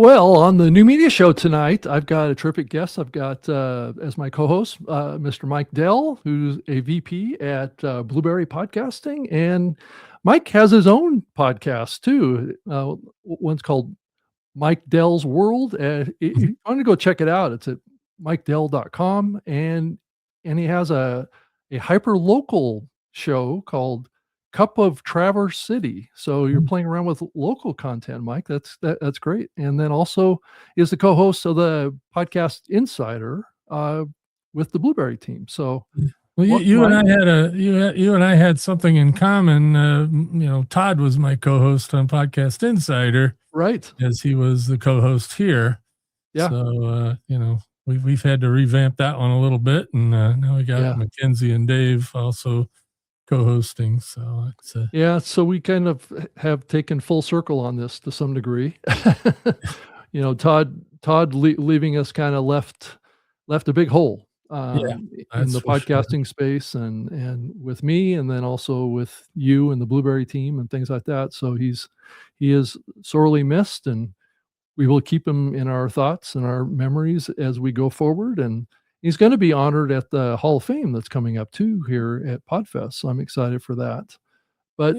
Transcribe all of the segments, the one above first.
Well, on the new media show tonight, I've got a terrific guest. I've got as my co-host Mr. Mike Dell, who's a VP at Blubrry Podcasting, and Mike has his own podcast too. One's called Mike Dell's World. If you want to go check it out, it's at mikedell.com, and he has a hyper local show called Cup of Traverse City. So you're playing around with local content, Mike. That's great. And then also is the co-host of the podcast Insider with the Blubrry team. So well, you and I had you and I had something in common. Todd was my co-host on Podcast Insider, right? As he was the co-host here. Yeah. So we've had to revamp that one a little bit, and now we got Mackenzie and Dave also co-hosting. So it's so we kind of have taken full circle on this to some degree. Todd leaving us kind of left a big hole in the podcasting space and with me, and then also with you and the Blubrry team and things like that. So he is sorely missed, and we will keep him in our thoughts and our memories as we go forward. And he's going to be honored at the Hall of Fame that's coming up too here at Podfest. So I'm excited for that. But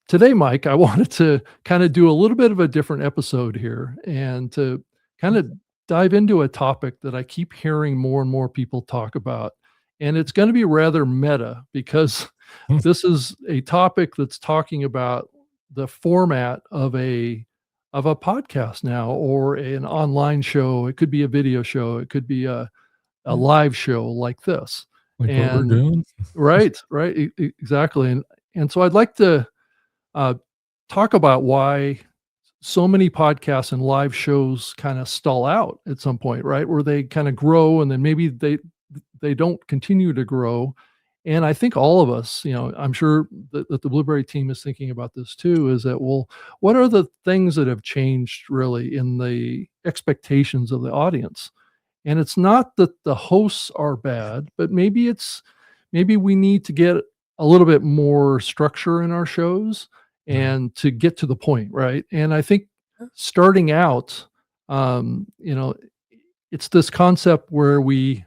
today, Mike, I wanted to kind of do a little bit of a different episode here and to kind of dive into a topic that I keep hearing more and more people talk about. And it's going to be rather meta because this is a topic that's talking about the format of a podcast now, or an online show. It could be a video show. It could be a live show like this. Like what we're doing. Right. Exactly. And so I'd like to talk about why so many podcasts and live shows kind of stall out at some point, right? Where they kind of grow and then maybe they don't continue to grow. And I think all of us, I'm sure that the Blubrry team is thinking about this too, is that, well, what are the things that have changed really in the expectations of the audience? And it's not that the hosts are bad, but maybe we need to get a little bit more structure in our shows and to get to the point, right? And I think starting out, it's this concept where we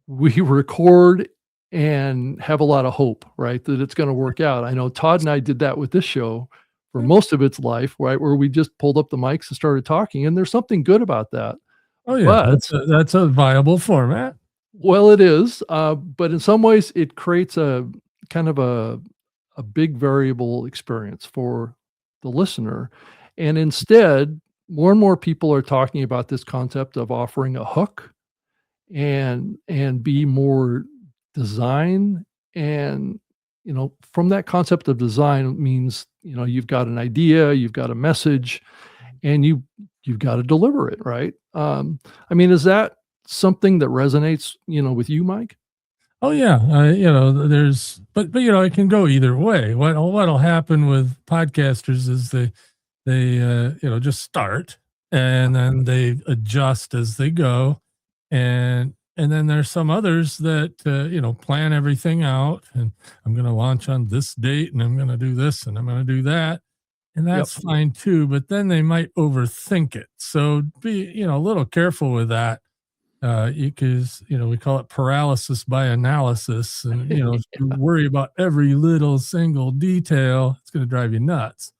record and have a lot of hope, right, that it's going to work out. I know Todd and I did that with this show for most of its life, right, where we just pulled up the mics and started talking, and there's something good about that. Oh yeah, that's a viable format. Well, it is, but in some ways, it creates a kind of a big variable experience for the listener, and instead, more and more people are talking about this concept of offering a hook, and be more design. And from that concept of design means you've got an idea, you've got a message, and you've got to deliver it, right? Is that something that resonates with you, Mike? Oh yeah, but it can go either way. What'll happen with podcasters is they just start, and then they adjust as they go, and then there's some others that plan everything out, and I'm going to launch on this date, and I'm going to do this, and I'm going to do that, and that's fine too. But then they might overthink it. So be a little careful with that, because we call it paralysis by analysis, and if you worry about every little single detail, it's going to drive you nuts.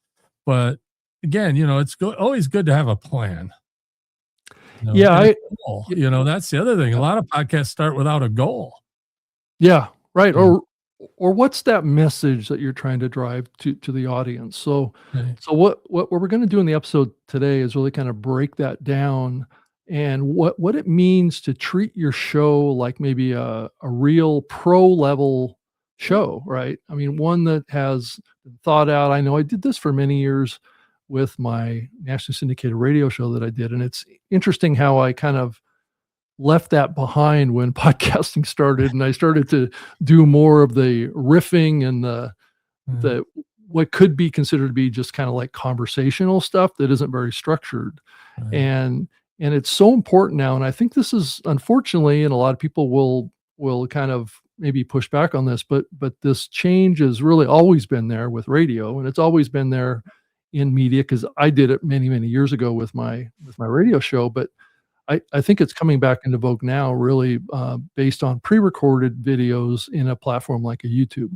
But again, it's always good to have a plan. That's the other thing. A lot of podcasts start without a goal. Yeah, right. Or what's that message that you're trying to drive to the audience? So what we're going to do in the episode today is really kind of break that down, and what it means to treat your show like maybe a real pro level show, right? One that has been thought out. I know I did this for many years with my nationally syndicated radio show that I did. And it's interesting how I kind of left that behind when podcasting started, and I started to do more of the riffing and the what could be considered to be just kind of like conversational stuff that isn't very structured. And it's so important now. And I think this is, unfortunately, and a lot of people will kind of maybe push back on this, but this change has really always been there with radio, and it's always been there in media because I did it many, many years ago with my radio show, but I think it's coming back into vogue now, really, based on pre-recorded videos in a platform like a YouTube,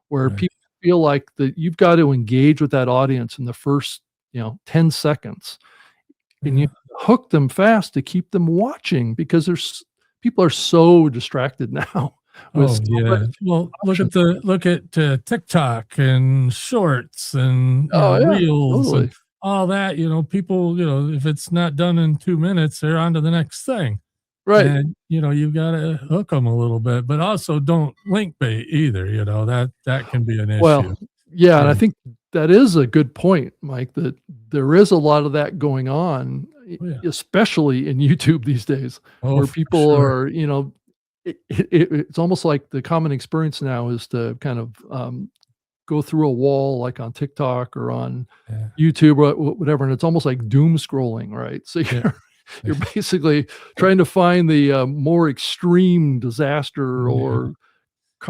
where Right. people feel like that you've got to engage with that audience in the first, 10 seconds, and you Yeah. hook them fast to keep them watching because people are so distracted now with Oh, so yeah. much Well, option. look at TikTok and Shorts and, Oh, yeah, Reels and totally. all that, people, if it's not done in 2 minutes, they're on to the next thing. Right. And, you've gotta hook them a little bit, but also don't link bait either, that can be an issue. Well, yeah, and I Yeah. think that is a good point, Mike, that there is a lot of that going on, Oh, yeah. especially in YouTube these days, Oh, where for people sure. are, it's almost like the common experience now is to kind of go through a wall like on TikTok or on Yeah. YouTube or whatever, and it's almost like doom scrolling, right? So Yeah. you're basically trying to find the more extreme disaster Yeah. or Well,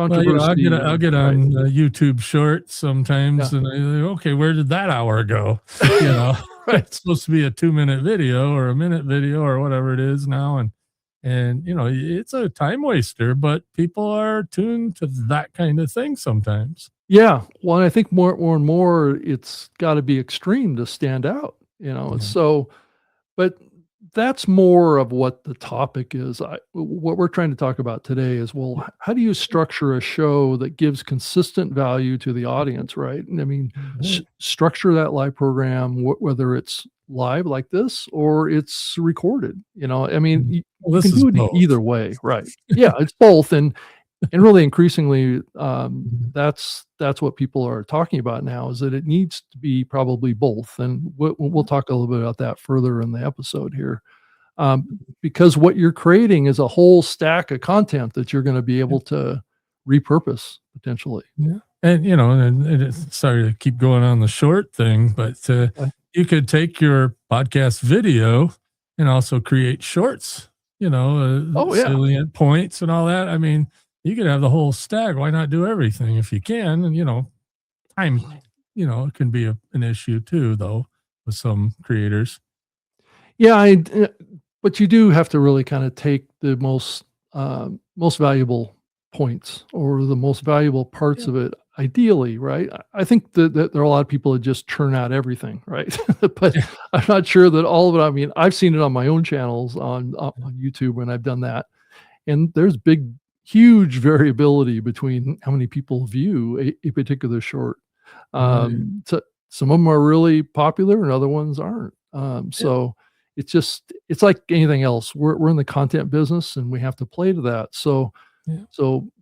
controversy, I'll get right? on YouTube Shorts sometimes, Yeah. and okay, where did that hour go? You know, Right. it's supposed to be a 2-minute video or a minute video or whatever it is now, and it's a time waster, but people are tuned to that kind of thing sometimes. Yeah, well, and I think more and more, it's gotta be extreme to stand out, Yeah. so but that's more of what the topic is. What we're trying to talk about today is, well, how do you structure a show that gives consistent value to the audience, right? And I mean, Right. structure that live program, whether it's live like this or it's recorded, I mean, Well, you this can is do it both. either way, right? Yeah, it's both, and really increasingly, that's what people are talking about now is that it needs to be probably both, and we'll talk a little bit about that further in the episode here, because what you're creating is a whole stack of content that you're gonna be able to repurpose potentially. Yeah. And, sorry to keep going on the short thing, but you could take your podcast video and also create shorts, Oh, yeah. salient points and all that. I mean, you could have the whole stack. Why not do everything if you can? And, time, it can be an issue too, though, with some creators. Yeah, but you do have to really kinda take the most valuable points or the most valuable parts Yeah. of it ideally, right? I think that there are a lot of people that just churn out everything, right? But Yeah. I'm not sure that all of it. I mean, I've seen it on my own channels on YouTube when I've done that, and there's huge variability between how many people view a particular short. Right. So some of them are really popular and other ones aren't. Yeah. So it's like anything else. We're in the content business and we have to play to that. Yeah.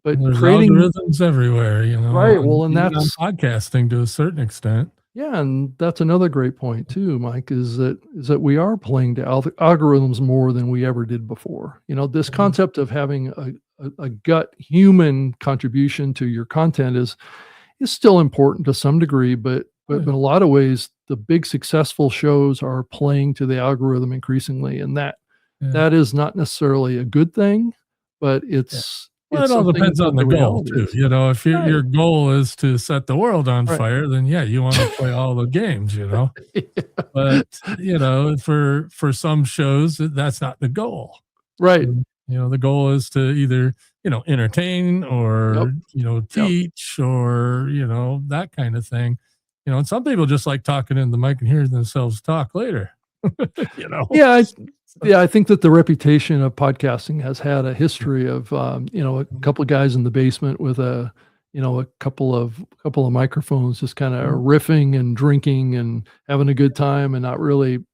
But There's creating algorithms everywhere, right. and Well, and even on that's podcasting to a certain extent. yeah, and that's another great point too, Mike, is that we are playing to algorithms more than we ever did before. This Mhm. concept of having a gut human contribution to your content is still important to some degree, Oh, but yeah. in a lot of ways, the big successful shows are playing to the algorithm increasingly, and that Yeah. that is not necessarily a good thing, but Yeah. it's Well, it it's all something depends on what the the goal reality too. is. If your Right, goal is to set the world on right. fire, then yeah, you want to play all the games. But for some shows, that's not the goal. Right. And, the goal is to either entertain Yep, or yep. teach or that kind of thing. And some people just like talking in the mic and hearing themselves talk later. you know. Yeah, So, I think that the reputation of podcasting has had a history of, a couple of guys in the basement with a couple of microphones, just kind of riffing and drinking and having a good time, and not really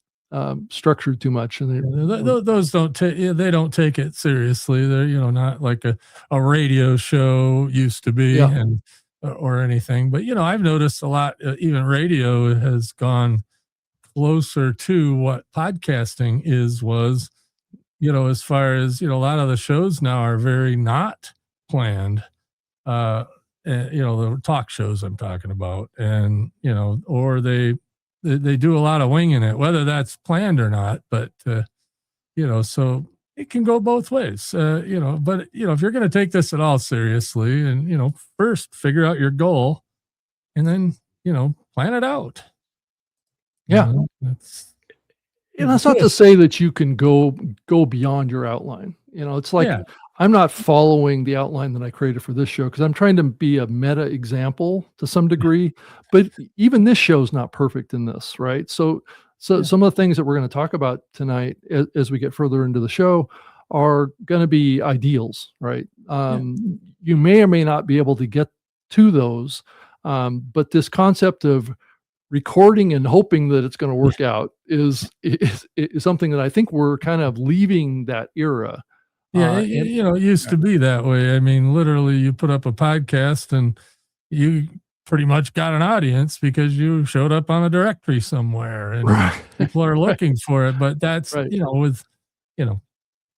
structured too much. And those don't take they don't take it seriously. They're not like a radio show used to be, yeah, and or anything. But I've noticed a lot. Even radio has gone closer to what podcasting was. As far as a lot of the shows now are very not planned. Uh, the talk shows I'm talking about, and or they do a lot of winging it, whether that's planned or not. But so it can go both ways. But if you're going to take this at all seriously, and first figure out your goal, and then plan it out. Yeah. And that's not to say that you can go beyond your outline. It's like Yeah. I'm not following the outline that I created for this show because I'm trying to be a meta example to some degree, but even this show is not perfect in this, right? So Yeah. some of the things that we're going to talk about tonight as we get further into the show are going to be ideals, right? You may or may not be able to get to those, but this concept of recording and hoping that it's going to work out is something that I think we're kind of leaving that era. Yeah, it used to be that way. I mean, literally, you put up a podcast and you pretty much got an audience because you showed up on a directory somewhere and people are looking for it. But that's, with,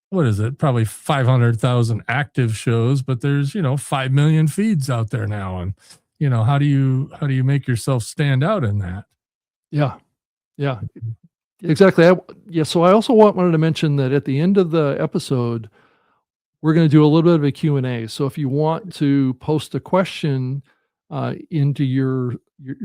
what is it? Probably 500,000 active shows, but there's, 5 million feeds out there now. And, how do you make yourself stand out in that? Yeah. Exactly. So I also wanted to mention that at the end of the episode, we're going to do a little bit of a Q&A. So if you want to post a question into your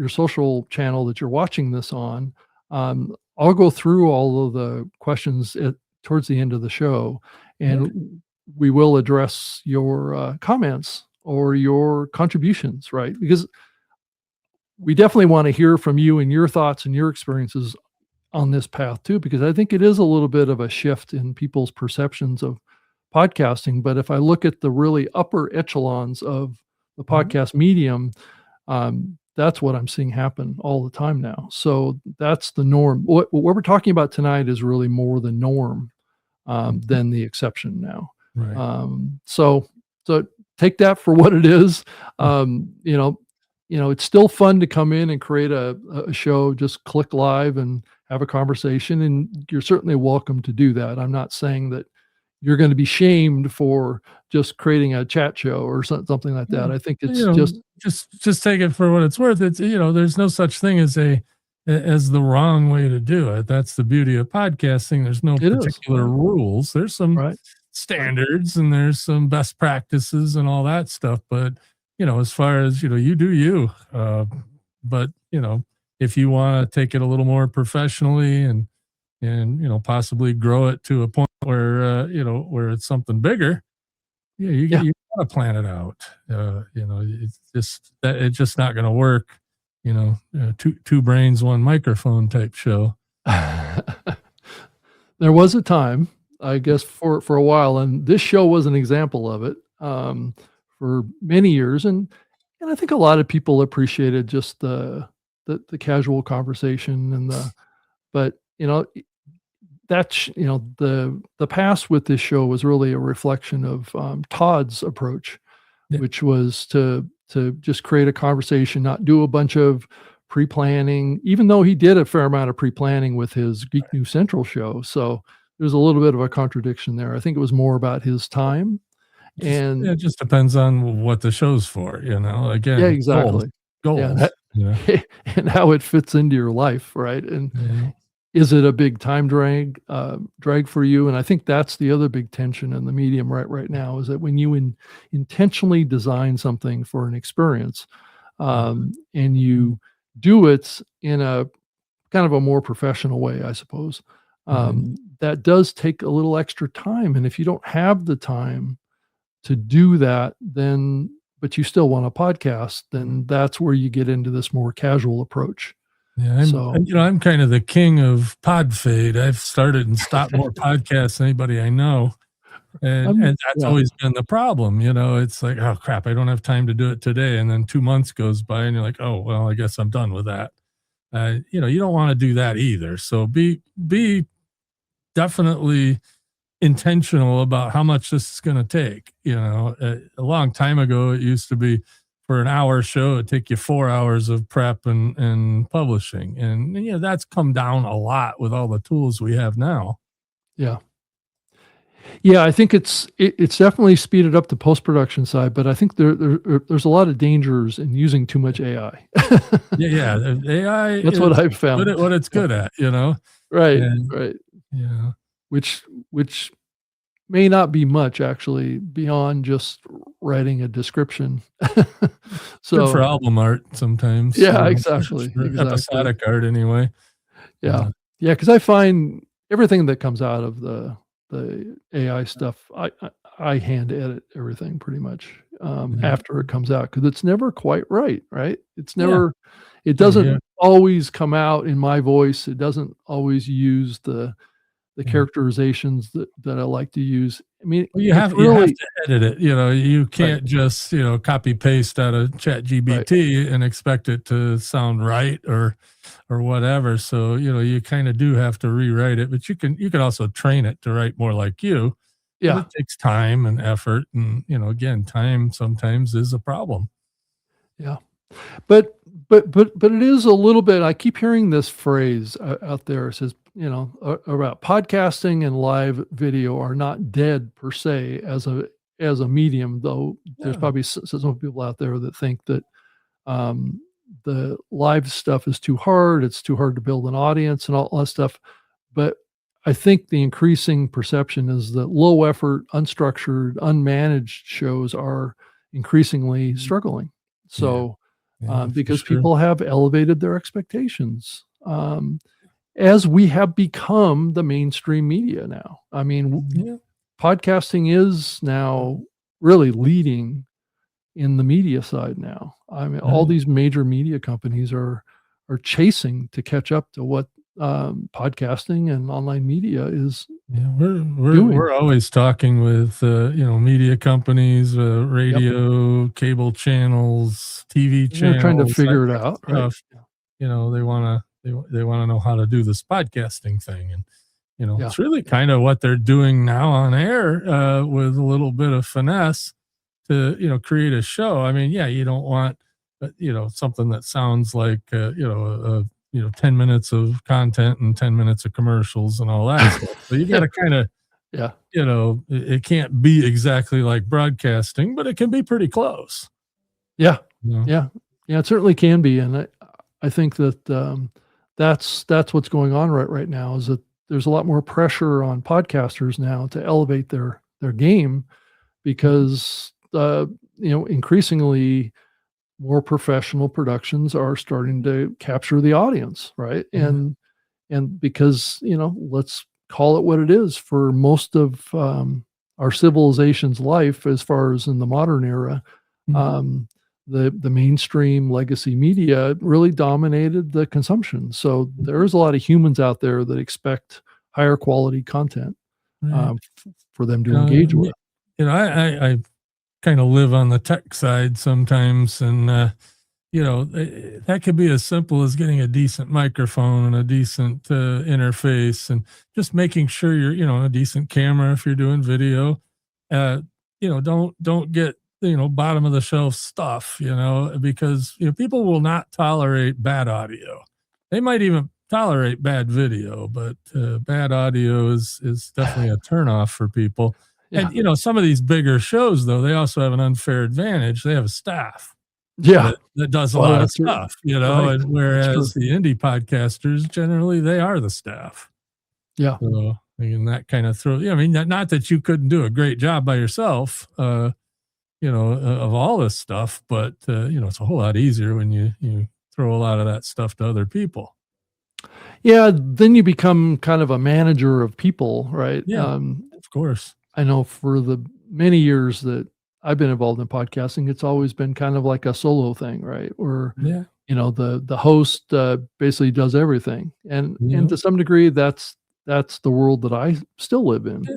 social channel that you're watching this on, I'll go through all of the questions towards the end of the show, and we will address your comments or your contributions, right? Because we definitely want to hear from you and your thoughts and your experiences on this path too, because I think it is a little bit of a shift in people's perceptions of podcasting. But if I look at the really upper echelons of the podcast medium, that's what I'm seeing happen all the time now. So that's the norm. What we're talking about tonight is really more the norm than the exception now. Right. So take that for what it is. It's still fun to come in and create a show, just click live and have a conversation. And you're certainly welcome to do that. I'm not saying that you're going to be shamed for just creating a chat show or something like that. I think it's just take it for what it's worth. It's, there's no such thing as the wrong way to do it. That's the beauty of podcasting. There's no particular rules. There's some standards and there's some best practices and all that stuff. But, as far as, you do you, but, if you want to take it a little more professionally and possibly grow it to a point where, where it's something bigger, you got to plan it out. It's just not going to work. Two brains, one microphone type show. There was a time, I guess, for a while, and this show was an example of it for many years, and I think a lot of people appreciated just the casual conversation but that's the past with this show was really a reflection of Todd's approach, which was to just create a conversation, not do a bunch of pre-planning, even though he did a fair amount of pre-planning with his Geek News Central show. So there's a little bit of a contradiction there. I think it was more about his time. And it just depends on what the show's for, again. Yeah, exactly. Goals. And how it fits into your life, right? And is it a big time drag for you? And I think that's the other big tension in the medium right now, is that when you intentionally design something for an experience, and you do it in a kind of a more professional way, I suppose, that does take a little extra time. And if you don't have the time to do that, but you still want a podcast, then that's where you get into this more casual approach. Yeah, I'm kind of the king of pod fade. I've started and stopped more podcasts than anybody I know. And that's always been the problem. It's like, oh crap, I don't have time to do it today. And then 2 months goes by and you're like, oh, well, I guess I'm done with that. You don't want to do that either. So be definitely intentional about how much this is going to take. A long time ago, it used to be for an hour show, it'd take you 4 hours of prep and publishing. And, that's come down a lot with all the tools we have now. Yeah. Yeah, I think it's definitely speeded up the post-production side, but I think there's a lot of dangers in using too much AI. AI. That's what I've found. What it's good at, Right. Yeah. Which may not be much actually beyond just writing a description. So good for album art sometimes. Yeah, exactly. Episodic art anyway. Yeah. Yeah, because I find everything that comes out of the AI stuff, I hand edit everything pretty much, after it comes out, because it's never quite right, right? It's Yeah. never it Same here. doesn't always come out in my voice. It doesn't always use the Yeah. characterizations that I like to use. I mean, Well, it's you have really to edit it, you right, can't just, copy paste out of right. ChatGPT and expect it to sound right or whatever. So, you kind of do have to rewrite it, but you can also train it to write more like you, but Yeah, it takes time and effort. And, again, time sometimes is a problem. yeah. But but it is a little bit. I keep hearing this phrase out there. It says, about podcasting and live video are not dead per se as a medium, though there's Yeah. probably some people out there that think that um, the live stuff is too hard. It's too hard to build an audience and all that stuff. But I think the increasing perception is that low effort, unstructured, unmanaged shows are increasingly struggling. Yeah. So, Yeah, for because sure. people have elevated their expectations, as we have become the mainstream media now. I mean, Yeah. podcasting is now really leading in the media side now. I mean, all Right. these major media companies are chasing to catch up to what podcasting and online media is Yeah, we're doing. always talking with media companies, Yep. radio, cable channels, TV And they're trying to channels, that figure it kind of out, right? stuff. They wanna know how to do this podcasting thing, and Yeah. it's really Yeah. kind of what they're doing now on air, with a little bit of finesse to create a show. I mean, yeah, you don't want something that sounds like 10 minutes of content and 10 minutes of commercials and all that stuff. So you got to kind of Yeah. it can't be exactly like broadcasting, but it can be pretty close. Yeah. You know? Yeah. Yeah, it certainly can be, and I think that, that's what's going on right now is that there's a lot more pressure on podcasters now to elevate their game because, increasingly more professional productions are starting to capture the audience, right? Yeah. And because, let's call it what it is, for most of, our civilization's life, as far as in the modern era, Mhm. um, the mainstream legacy media really dominated the consumption. So there is a lot of humans out there that expect higher quality content, Right. for them to Uh, engage y- with. I kind of live on the tech side sometimes, and that could be as simple as getting a decent microphone and a decent interface, and just making sure you're a decent camera if you're doing video. uh don't get bottom of the shelf stuff, because people will not tolerate bad audio. They might even tolerate bad video, but bad audio is definitely a turnoff for people. Yeah. And some of these bigger shows, though, they also have an unfair advantage. They have a staff Yeah. that does a Well, lot of that's stuff, right. and That's true. whereas the indie podcasters, generally, they are the staff. Yeah. So, and that kind of throws, I mean, not that you couldn't do a great job by yourself, of all this stuff, but, it's a whole lot easier when you throw a lot of that stuff to other people. Yeah, then you become kind of a manager of people, right? Yeah, of course. I know for the many years that I've been involved in podcasting, it's always been kind of like a solo thing, right? Where, Yeah. the host, basically does everything. And Yeah. to some degree, that's the world that I still live in. Yeah.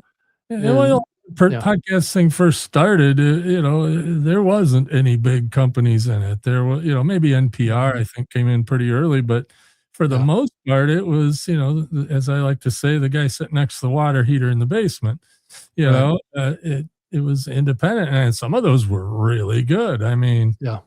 Yeah, And well, yeah, podcasting first started, there wasn't any big companies in it. There was, maybe NPR, I think, came in pretty early, but for the yeah, most part, it was, as I like to say, the guy sitting next to the water heater in the basement. right. It was independent, and some of those were really good. I mean, Yeah,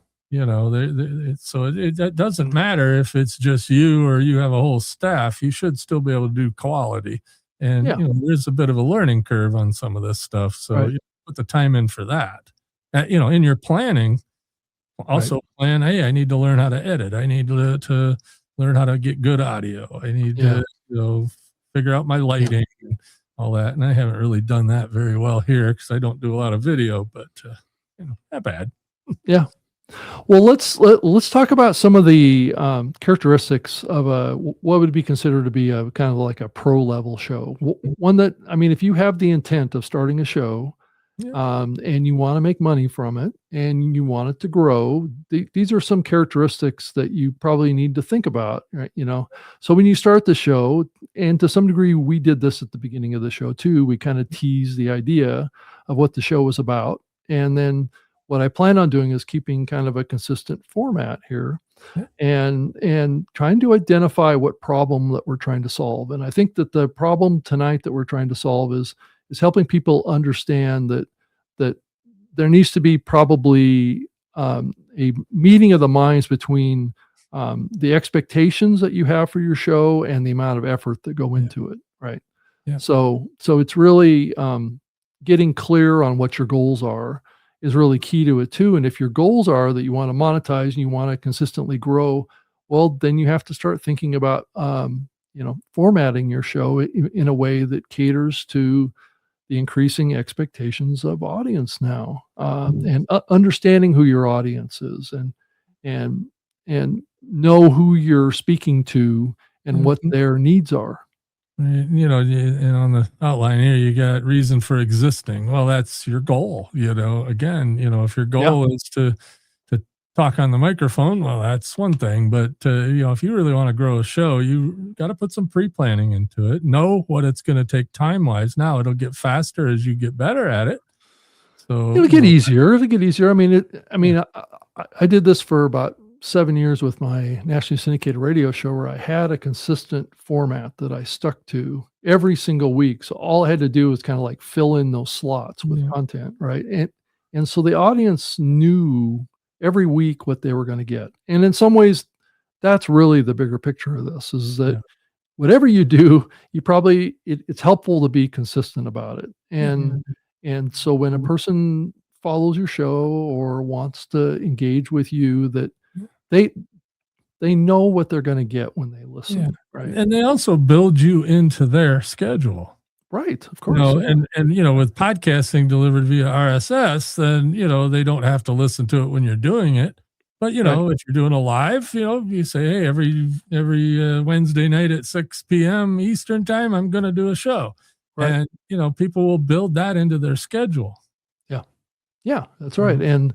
so that doesn't matter if it's just you or you have a whole staff. You should still be able to do quality. And yeah, there's a bit of a learning curve on some of this stuff, so right, put the time in for that. In your planning, right. also plan. Hey, I need to learn how to edit. I need to learn how to get good audio. I need Yeah, to figure out my yeah, lighting and all that. And I haven't really done that very well here because I don't do a lot of video, but not bad. yeah. Well, let's talk about some of the characteristics of what would be considered to be a kind of like a pro level show. One that, I mean, if you have the intent of starting a show, Yeah. and you want to make money from it and you want it to grow, these are some characteristics that you probably need to think about, right? So when you start the show, and to some degree we did this at the beginning of the show too, we kind of teased the idea of what the show was about. And then what I plan on doing is keeping kind of a consistent format here, Yeah. and trying to identify what problem that we're trying to solve. And I think that the problem tonight that we're trying to solve is helping people understand that there needs to be probably a meeting of the minds between the expectations that you have for your show and the amount of effort that go into it, right? Yeah. So it's really getting clear on what your goals are is really key to it too. And if your goals are that you want to monetize and you want to consistently grow, well, then you have to start thinking about formatting your show in a way that caters to the increasing expectations of audience now, and understanding who your audience is, and know who you're speaking to and what their needs are. And on the outline here, you got reason for existing. Well, that's your goal. Again, if your goal is to talk on the microphone, well, that's one thing. But if you really want to grow a show, you got to put some pre-planning into it. Know what it's going to take time-wise. Now it'll get faster as you get better at it. So it'll get easier. It'll get easier. I did this for about 7 years with my nationally syndicated radio show, where I had a consistent format that I stuck to every single week. So all I had to do was kind of like fill in those slots with content, right? And so the audience knew every week what they were going to get. And in some ways, that's really the bigger picture of this, is that whatever you do, you probably, it's helpful to be consistent about it. And so when a person follows your show or wants to engage with you, that they know what they're going to get when they listen, right? And they also build you into their schedule. Right, of course. And with podcasting delivered via RSS, then they don't have to listen to it when you're doing it. But if you're doing a live, you say, hey, every Wednesday night at 6 p.m. Eastern time, I'm going to do a show, and people will build that into their schedule. Yeah, that's right. And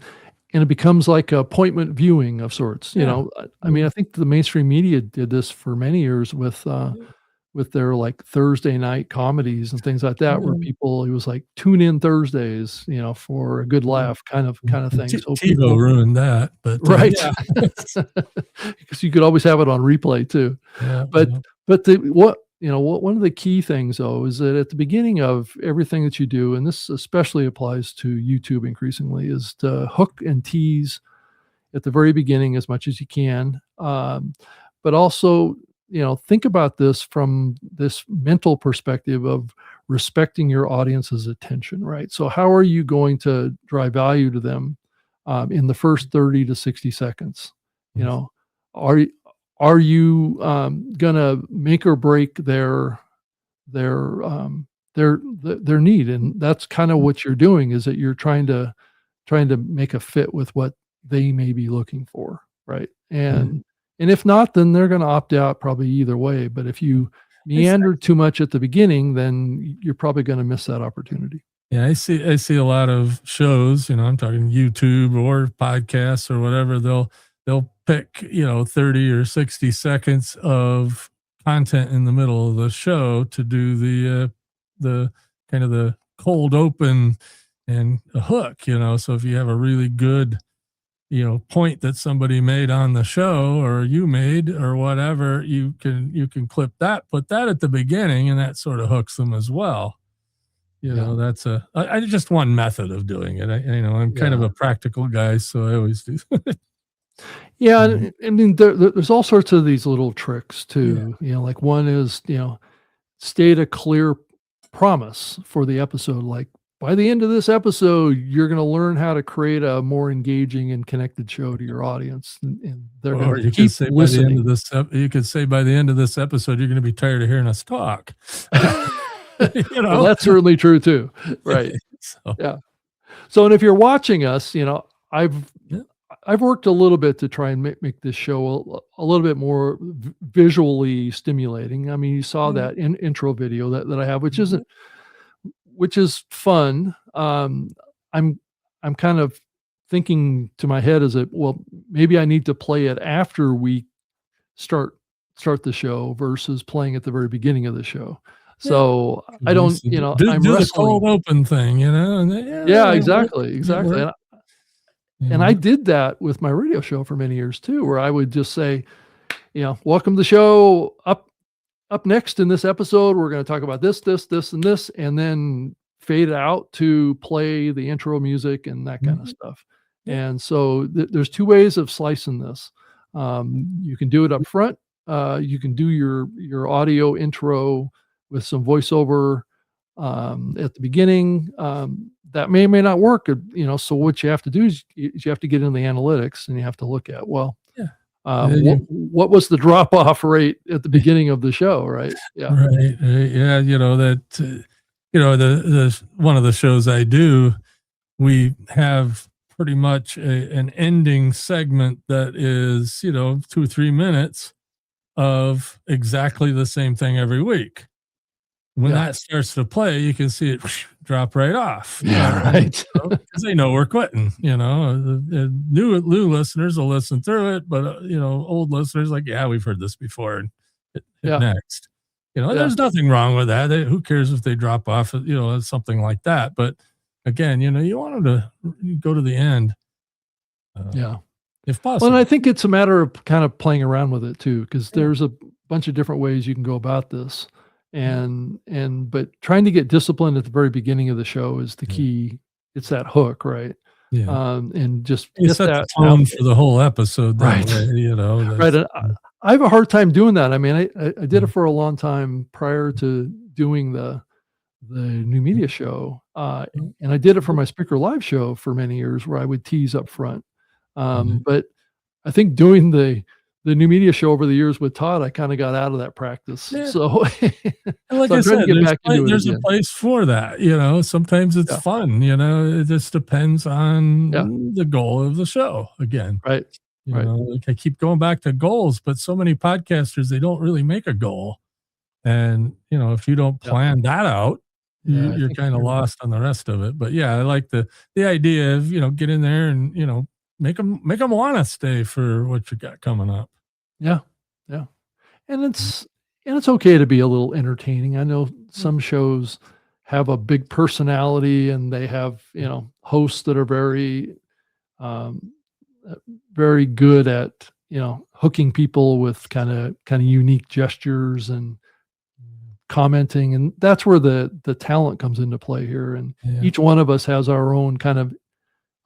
it becomes like appointment viewing of sorts. I think the mainstream media did this for many years with their like Thursday night comedies and things like that, where people, it was like tune in Thursdays, for a good laugh kind of thing. So TiVo ruined that, but right, because you could always have it on replay too. But one of the key things though is that at the beginning of everything that you do, and this especially applies to YouTube increasingly, is to hook and tease at the very beginning as much as you can, but also think about this from this mental perspective of respecting your audience's attention, right? So how are you going to drive value to them in the first 30 to 60 seconds? Are you gonna make or break their need? And that's kind of what you're doing, is that you're trying to make a fit with what they may be looking for, right? And if not, then they're going to opt out probably either way. But if you meander too much at the beginning, then you're probably going to miss that opportunity. Yeah, I see a lot of shows, I'm talking YouTube or podcasts or whatever, they'll pick, 30 or 60 seconds of content in the middle of the show to do the kind of the cold open and a hook, so if you have a really good point that somebody made on the show or you made or whatever, you can clip that, put that at the beginning, and that sort of hooks them as well. That's I just one method of doing it. I'm kind of a practical guy, so I always do. I mean, there's all sorts of these little tricks too. Like one is, state a clear promise for the episode. Like, by the end of this episode, you're going to learn how to create a more engaging and connected show to your audience, and they're going to keep listening. You could say by the end of this episode, you're going to be tired of hearing us talk. Well, that's certainly true too, right? So. And if you're watching us, I've I've worked a little bit to try and make this show a little bit more visually stimulating. I mean, you saw Yeah. that intro video that I have, which Mhm. is fun. I'm I'm kind of thinking to my head, is it, well, maybe I need to play it after we start start the show versus playing at the very beginning of the show. Yeah. So I You don't, used to I'm do the wrestling. cold open thing, and then, Yeah, yeah, exactly, it exactly. worked, And I did that with my radio show for many years too, where I would just say, welcome to the show. Up next in this episode, we're going to talk about this, this, this, and this, and then fade out to play the intro music and that kind of Mhm. stuff. Yeah. And so there's two ways of slicing this. You can do it up front. You can do your audio intro with some voiceover at the beginning. That may or may not work. So what you have to do is you have to get in the analytics and you have to look at, well, Yeah. And then what was the drop off rate at the beginning of the show, right? Yeah. right, right, yeah, that, the one of the shows I do, we have pretty much an ending segment that is, 2 or 3 minutes of exactly the same thing every week. When Yeah. that starts to play, you can see it drop right off. Yeah, right. Because they know we're quitting. The new listeners will listen through it, but old listeners like, yeah, we've heard this before, and hit Yeah. next. Yeah. There's nothing wrong with that. Who cares if they drop off? Something like that. But again, you want them to go to the end, Yeah. if Well, and possible. I think it's a matter of kind of playing around with it too, because there's a bunch of different ways you can go about this. But trying to get disciplined at the very beginning of the show is the Yeah. key. It's that hook, right? Yeah, And just you get set the that tone out. for the whole episode. That Right. way, Right. And I have a hard time doing that. I mean, I did it Mhm. for a long time prior to doing the new media show. And I did it for my Speaker Live show for many years where I would tease up front. Mhm. But I think doing the new media show over the years with Todd, I kind of got out of that practice. Yeah. So, And like so I I'm trying to said, get back into it there's a again. place for that. Sometimes it's Yeah. fun. It just depends Yeah. on the goal of the show. Again, Right. Right. like I keep going back to goals, but so many podcasters, they don't really make a goal. And if you don't Yeah. plan that out, Yeah. I you're think kind of you're right. lost on the rest of it. But yeah, I like the idea of get in there and make them want to stay for what you got coming up. Yeah. Yeah. And it's okay to be a little entertaining. I know some shows have a big personality and they have, hosts that are um, uh, very good at, hooking people with kind of unique gestures and commenting. And that's where the talent comes into play here. And Yeah. each one of us has our own kind of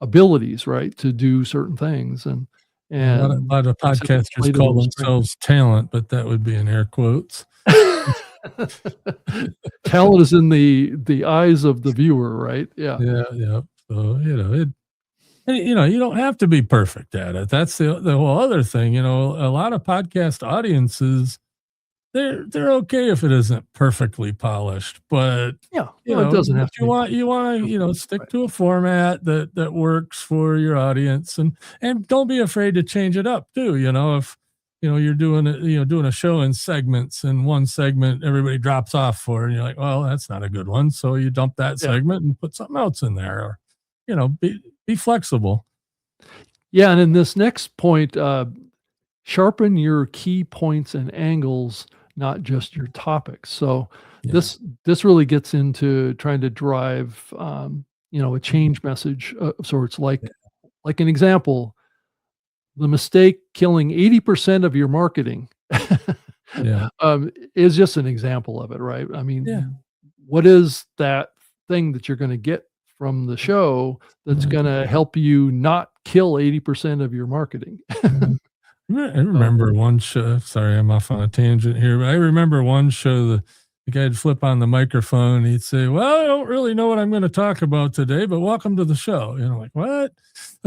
abilities, right, to do certain things. And A lot of like I said, we play podcasters to call those strengths. themselves talent, but that would be in air quotes. Talent is in the eyes of the viewer, right? Yeah. Yeah, yeah. So, you don't have to be perfect at it. That's the whole other thing. A lot of podcast audiences, they're okay if it isn't perfectly polished, but Yeah. Well, it doesn't have to be. you want to, stick Right. to a format that works for your audience, and don't be afraid to change it up too. If you're doing a show in segments, and one segment everybody drops off for, and you're like, well, that's not a good one, so you dump that Yeah. segment and put something else in there, or be flexible. Yeah, and in this next point, sharpen your key points and angles, not just your topics. So Yeah. this really gets into trying to drive, a change message of sorts. Like an example, the mistake killing 80% of your marketing Yeah. is just an example of it, right? I mean, Yeah. what is that thing that you're going to get from the show that's Mhm. going to help you not kill 80% of your marketing? Mhm. I remember one show. Sorry, I'm off on a tangent here, but I remember one show. The guy'd flip on the microphone. He'd say, "Well, I don't really know what I'm going to talk about today, but welcome to the show." Like, what?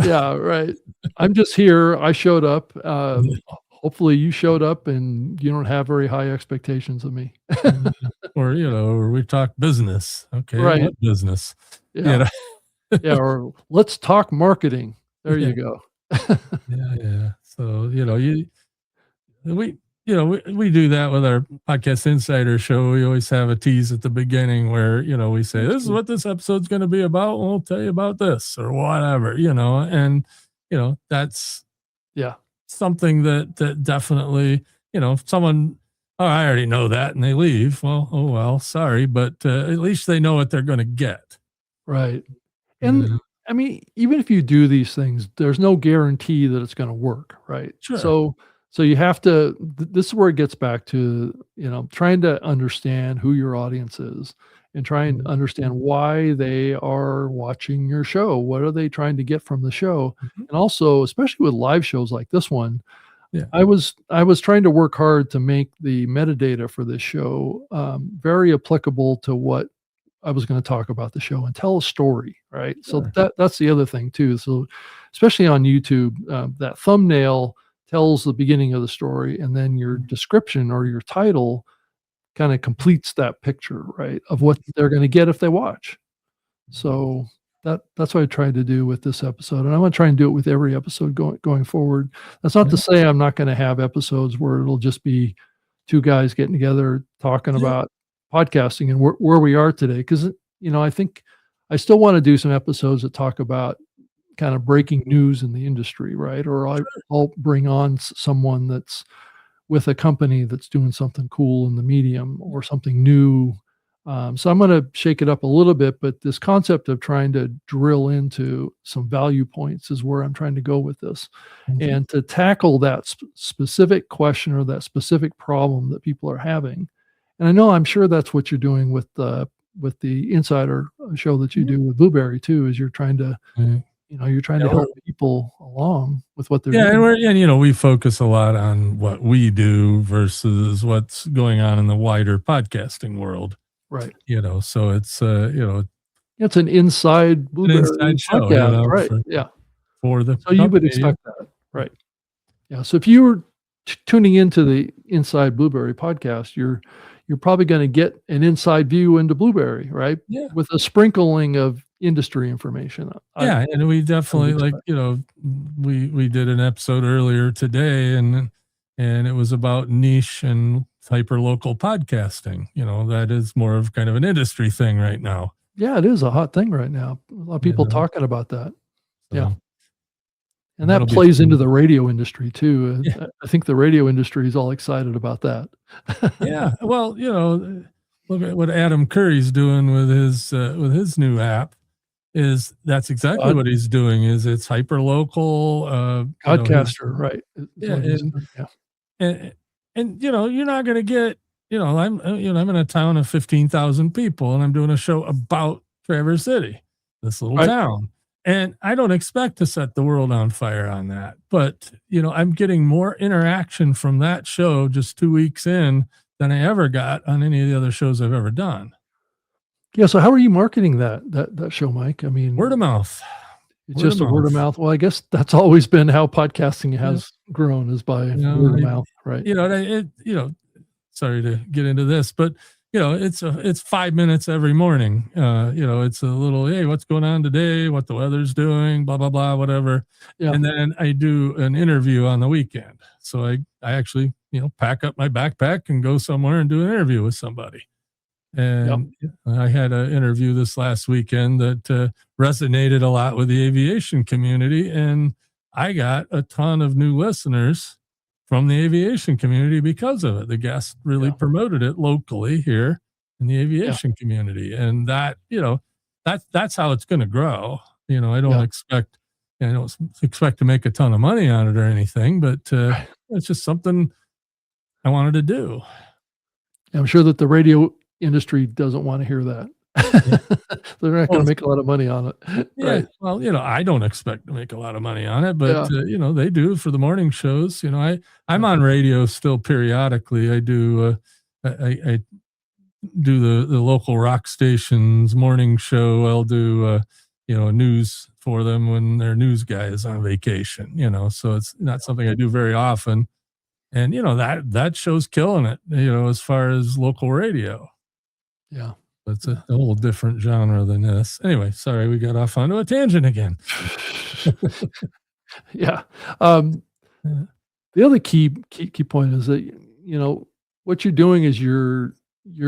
Yeah, right. I'm just here. I showed up. Hopefully you showed up and you don't have very high expectations of me. Or we talk business. Okay, Right. what business? Yeah. Yeah. Or let's talk marketing. There Yeah. you go. Yeah. So, we, we do that with our Podcast Insider show. We always have a tease at the beginning where, we say, That's this is true. what this episode's going to be about. We'll tell you about this or whatever, and, that's Yeah. something that definitely, if someone, oh, I already know that, and they leave. Well, oh well, sorry, but at least they know what they're going to get. Right. And Yeah, I mean, even if you do these things, there's no guarantee that it's gonna work, right? sure. So you have to this is where it gets back to, trying to understand who your audience is and try and Mhm, understand why they are watching your show. What are they trying to get from the show? mhm. And also, especially with live shows like this one, Yeah, I was trying to work hard to make the metadata for this show, very applicable to what I was gonna talk about the show and tell a story, right? So sure. that's the other thing too. So, especially on YouTube, that thumbnail tells the beginning of the story, and then your Mhm, description or your title kinda completes that picture, right, of what they're gonna get if they watch. So that's what I tried to do with this episode, and I'm gonna try and do it with every episode going forward. That's not to yeah, say I'm not gonna have episodes where it'll just be 2 guys getting together talking yeah, about podcasting and where we are today. Because I think I still wanna do some episodes that talk about kind of breaking news in the industry, right? Or sure. I'll bring on someone that's with a company that's doing something cool in the medium Yeah, or something new. So I'm going to shake it up a little bit, but this concept of trying to drill into some value points is where I'm trying to go with this, mhm, and to tackle that specific question or that specific problem that people are having. And I know I'm sure that's what you're doing with the insider show that you yeah, do with Blueberry too. Is you're trying to yeah, help people along with what they're yeah, and doing. we focus a lot on what we do versus what's going on in the wider podcasting world. Right. So it's It's an inside an Blueberry inside show, podcast, right, yeah. for the So you would company. Yeah. expect that, right. Yeah, so if you were tuning into the Inside Blueberry podcast, you're probably gonna get an inside view into Blueberry, right, Yeah. with a sprinkling of industry information. I Yeah, and we I would definitely expect. we did an episode earlier today, and it was about niche and hyper local podcasting. That is more of kind of an industry thing right now. Yeah, it is a hot thing right now. A lot of You people know, talking about that. Yeah, so and that'll that be plays into fun. the radio industry too. Yeah, I think the radio industry is all excited about that. yeah. Well, look at what Adam Curry's doing with his new app. Is that's exactly Pod what he's doing. Is it's hyper local. His Podcaster, right, is yeah, what he's doing, yeah. and you're not going to get, I'm in a town of 15,000 people, and I'm doing a show about Traverse City, this little Right. town, and I don't expect to set the world on fire on that, but I'm getting more interaction from that show just 2 weeks in than I ever got on any of the other shows I've ever done. Yeah, so how are you marketing that show, Mike? I Word of mean, mouth. it's Word of just a word of mouth. mouth. Well, I guess that's always been how podcasting Yeah. has grown, is by You know, word of I, mouth, right? and sorry to get into this, but it's 5 minutes every morning. It's a little, hey, what's going on today? What the weather's doing? Blah blah blah, whatever. Yeah, And then I do an interview on the weekend. So I actually pack up my backpack and go somewhere and do an interview with somebody. yep, And I had an interview this last weekend that resonated a lot with the aviation community, and I got a ton of new listeners from the aviation community because of it. The guest really yeah, promoted it locally here in the yeah, aviation community, and that's how it's going to grow. I don't yeah. expect I don't expect to make a ton of money on it or anything, but Right. it's just something I wanted to do. I'm sure that the radio industry doesn't wanna hear that. Yeah. They're not Well, gonna make a lot of money on it, yeah, right? well, I don't expect to make a lot of money on it, but, Yeah, they do for the morning shows. I'm yeah, on radio still periodically. I do, I do the local rock stations morning show. I'll do, news for them when their news guy is on vacation, so it's not something I do very often. And, that show's killing it, as far as local radio. yeah, It's yeah. a whole different genre than this. Anyway, sorry, we got off onto a tangent again. Yeah. Um, Yeah. the other key point is that, what you're doing is you're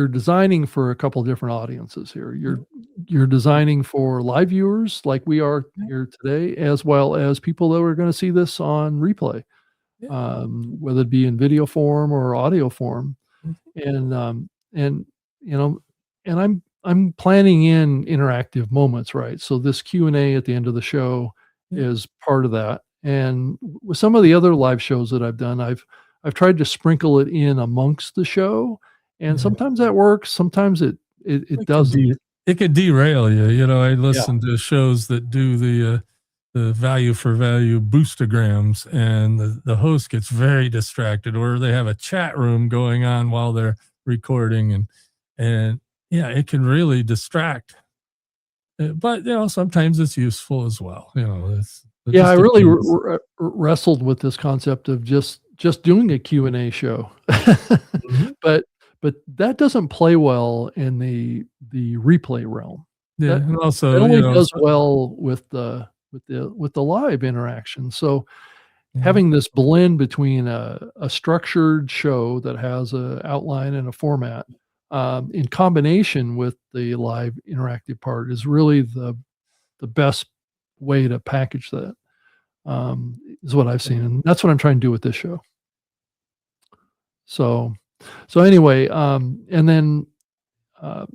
designing for a couple different audiences here. You're designing for live viewers like we are Yeah. here today, as well as people that are gonna see this on replay, Yeah. whether it be in video form or audio form. Mhm. And you know, and I'm planning in interactive moments, right? So this Q&A at the end of the show Yeah. is part of that. And with some of the other live shows that I've done, I've tried to sprinkle it in amongst the show, and Yeah. sometimes that works, sometimes it It could doesn't. it could derail you. I Yeah. listen to shows that do the value for value boostograms, and the host gets very distracted, or they have a chat room going on while they're recording, and yeah, it can really distract. But sometimes it's useful as well. It Yeah, I just really depends. wrestled with this concept of just doing a Q&A show. Mhm. But that doesn't play well in the replay realm. Yeah, That and that also, only does well with the live interaction. So, yeah, having this blend between a structured show that has a outline and a format, in combination with the live interactive part is really the best way to package that, is what I've seen, and that's what I'm trying to do with this show. So anyway, and then, uh,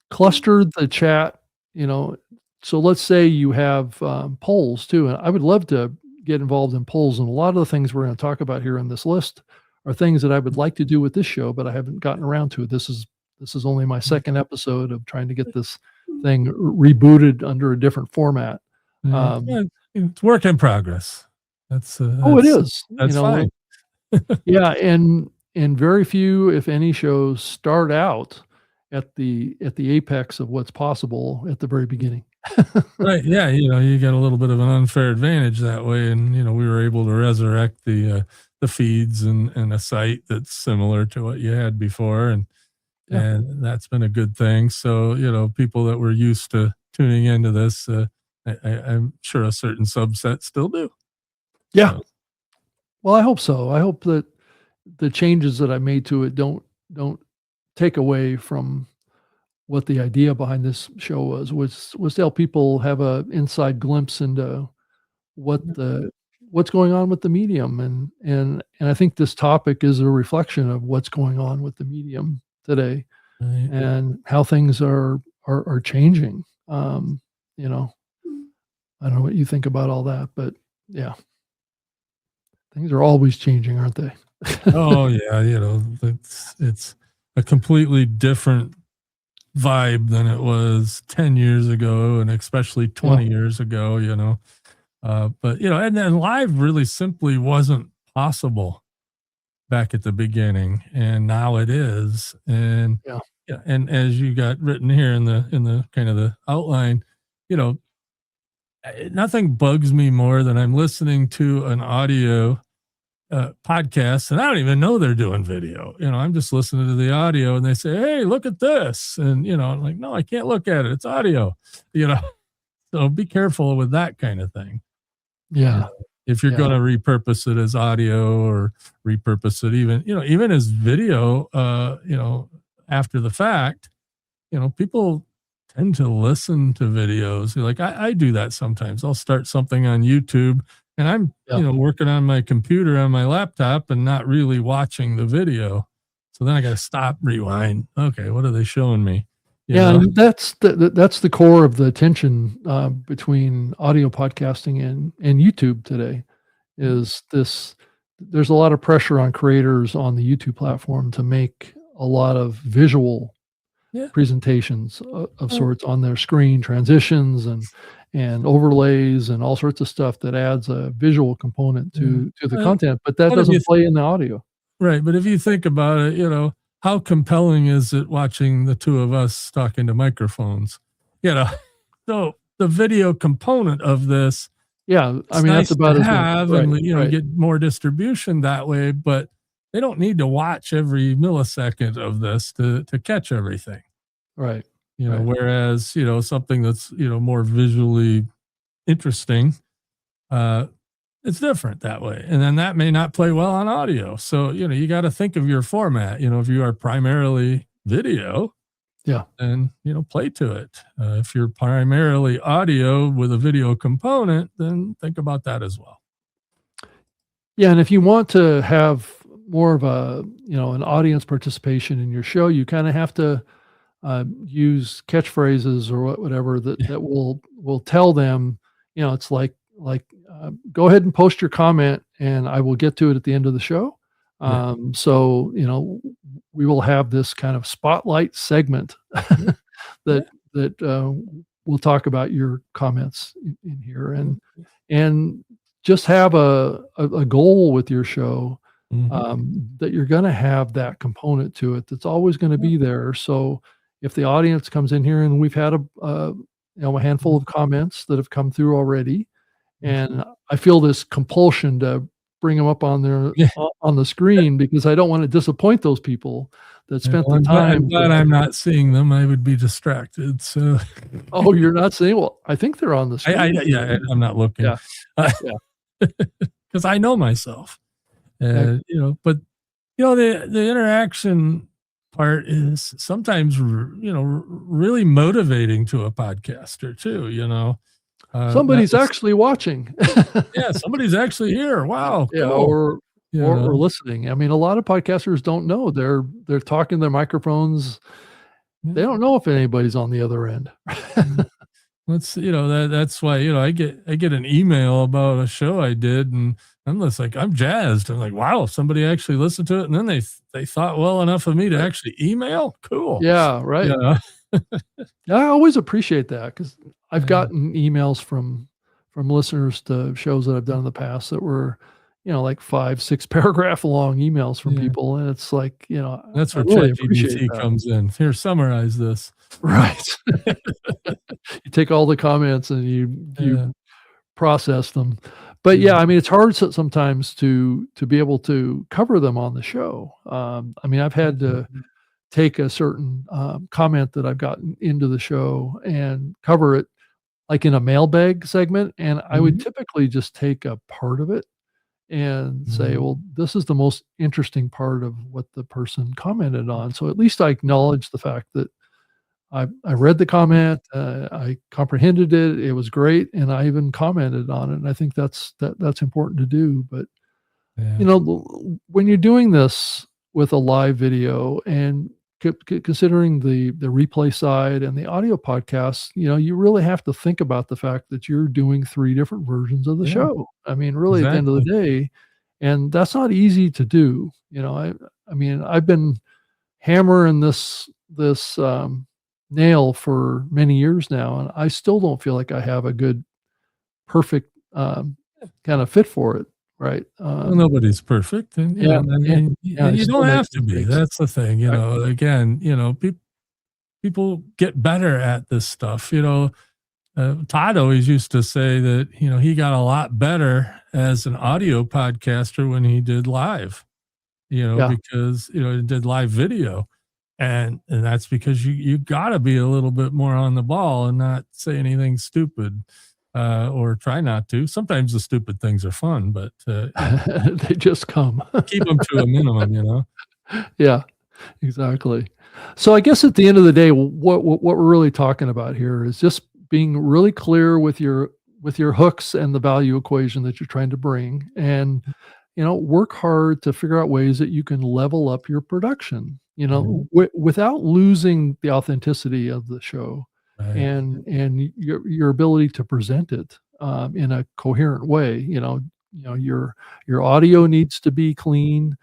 cluster the chat, you know, so let's say you have, polls too, and I would love to get involved in polls, and a lot of the things we're gonna talk about here on this list are things that I would like to do with this show, but I haven't gotten around to it. This is only my second episode of trying to get this thing rebooted under a different format. Um yeah, it's work in progress. That's Oh, it is, that's fine. yeah, and very few, if any, shows start out at the apex of what's possible at the very beginning. Right, yeah, you get a little bit of an unfair advantage that way, and, we were able to resurrect the feeds and a site that's similar to what you had before, and Yeah. that's been a good thing. So, people that were used to tuning into this, I'm sure a certain subset still do. Yeah. So, Well, I hope so. I hope that the changes that I made to it don't take away from what the idea behind this show was to help people have a inside glimpse into what the what's going on with the medium, and I think this topic is a reflection of what's going on with the medium today right. and how things are changing. You know, I don't know what you think about all that, but yeah, things are always changing, aren't they? Oh, yeah, it's a completely different vibe than it was 10 years ago, and especially Yeah, 20 years ago. But and then live really simply wasn't possible back at the beginning, and now it is. And yeah, yeah, and as you got written here in the kind of the outline, you know nothing bugs me more than I'm listening to an audio podcast, and I don't even know they're doing video. I'm just listening to the audio, and they say, "Hey, look at this," and I'm like, "No, I can't look at it. It's audio." you know so be careful with that kind of thing. you yeah, know if you're yeah, going to repurpose it as audio, or repurpose it even as video, after the fact. People tend to listen to videos. Like, I do that sometimes. I'll start something on YouTube, and I'm, yeah. working on my computer on my laptop and not really watching the video. So then I got to stop, rewind. Okay, what are they showing me? You Yeah, know? and that's the core of the tension, between audio podcasting and YouTube today, is this there's a lot of pressure on creators on the YouTube platform to make a lot of visual Yeah. presentations of Oh, sorts on their screen, transitions and overlays and all sorts of stuff that adds a visual component yeah. to the Uh, content, but that but if you doesn't play in the audio. Right, but if you think about it, how compelling is it watching the two of us talking to microphones? You know, so the video component of this, Yeah, I it's mean, that's nice to about as much. have, Right, and you right, get more distribution that way, but they don't need to watch every millisecond of this to catch everything. right, right. Whereas, something that's, more visually interesting, uh, it's different that way. And then that may not play well on audio. So, you got to think of your format. If you are primarily video, Yeah. then, play to it. If you're primarily audio with a video component, then think about that as well. Yeah. And if you want to have more of a, an audience participation in your show, you kind of have to use catchphrases or whatever that will tell them, it's like, go ahead and post your comment and I will get to it at the end of the show. So, we will have this kind of spotlight segment that we'll talk about your comments in here and just have a goal with your show, that you're going to have that component to it. That's always going to be there. So if the audience comes in here, and we've had a handful of comments that have come through already, and I feel this compulsion to bring them up on the screen because I don't want to disappoint those people that spent the time. I'm glad I'm not seeing them. I would be distracted. So, oh, you're not seeing? Well, I think they're on the screen. I'm not looking. Yeah, because I know myself. But the interaction part is sometimes really motivating to a podcaster too. Somebody's actually watching. Yeah, somebody's actually here. Wow. Yeah, cool. or listening. I mean, a lot of podcasters don't know. They're talking their microphones. They don't know if anybody's on the other end. That's why I get an email about a show I did, and I'm just like, I'm jazzed. I'm like, wow, somebody actually listened to it, and then they thought well enough of me to actually email. Cool. Yeah, right. I always appreciate that because I've gotten emails from listeners to shows that I've done in the past that were, like 5-6 paragraph long emails from people. And it's like, that's where really ChatGPT comes in. Here, summarize this. Right. You take all the comments and you process them. But I mean, it's hard sometimes to be able to cover them on the show. I mean, I've had to take a certain comment that I've gotten into the show and cover it like in a mailbag segment. And I would typically just take a part of it and say, well, this is the most interesting part of what the person commented on. So at least I acknowledge the fact that I read the comment, I comprehended it. It was great. And I even commented on it. And I think that's important to do. But, when you're doing this with a live video and considering the replay side and the audio podcast, you really have to think about the fact that you're doing 3 different versions of the show. I mean, really at the end of the day, and that's not easy to do. I mean, I've been hammering this nail for many years now, and I still don't feel like I have a good, perfect kind of fit for it. Right. Well, nobody's perfect. And, you don't have to be. That's the thing, again, people get better at this stuff. Todd always used to say that, he got a lot better as an audio podcaster when he did live, because, he did live video. And that's because you got to be a little bit more on the ball and not say anything stupid. Or try not to. Sometimes the stupid things are fun, but they just come. Keep them to a minimum, Yeah, exactly. So I guess at the end of the day, what we're really talking about here is just being really clear with your hooks and the value equation that you're trying to bring, and work hard to figure out ways that you can level up your production. Without losing the authenticity of the show. Right. And your ability to present it in a coherent way. Your audio needs to be clean.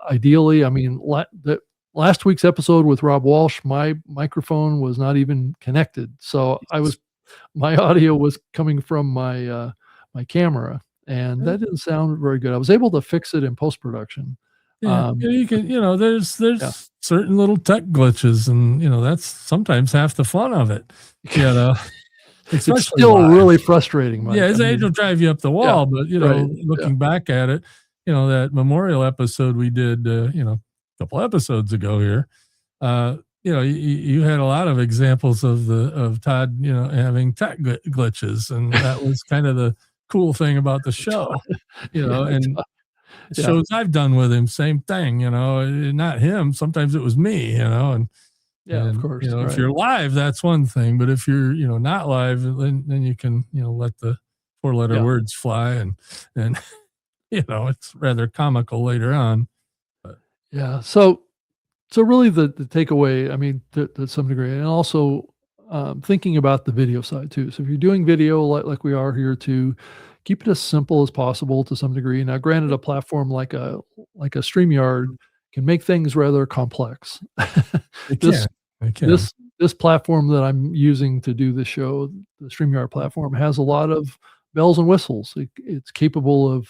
Ideally, I mean, the last week's episode with Rob Walsh, my microphone was not even connected, so my audio was coming from my camera, and that didn't sound very good. I was able to fix it in post-production. You can, there's certain little tech glitches, and that's sometimes half the fun of it. It's still really frustrating. Mike. His age will drive you up the wall, but looking back at it, that memorial episode we did, a couple episodes ago here, you had a lot of examples of Todd, having tech glitches, and that was kind of cool thing about the show, Yeah, and yeah, shows I've done with him, same thing, not him. Sometimes it was me, yeah, of and course, if right. you're live, that's one thing, but if you're, not live, then you can, let the four-letter Yeah, words fly and it's rather comical later on. But yeah. So really the takeaway, I mean, to some degree, and also, thinking about the video side too. So if you're doing video like we are here too, keep it as simple as possible to some degree. Now, granted, a platform like a StreamYard can make things rather complex. they This can, they can. this platform that I'm using to do the show, the StreamYard platform, has a lot of bells and whistles. It's capable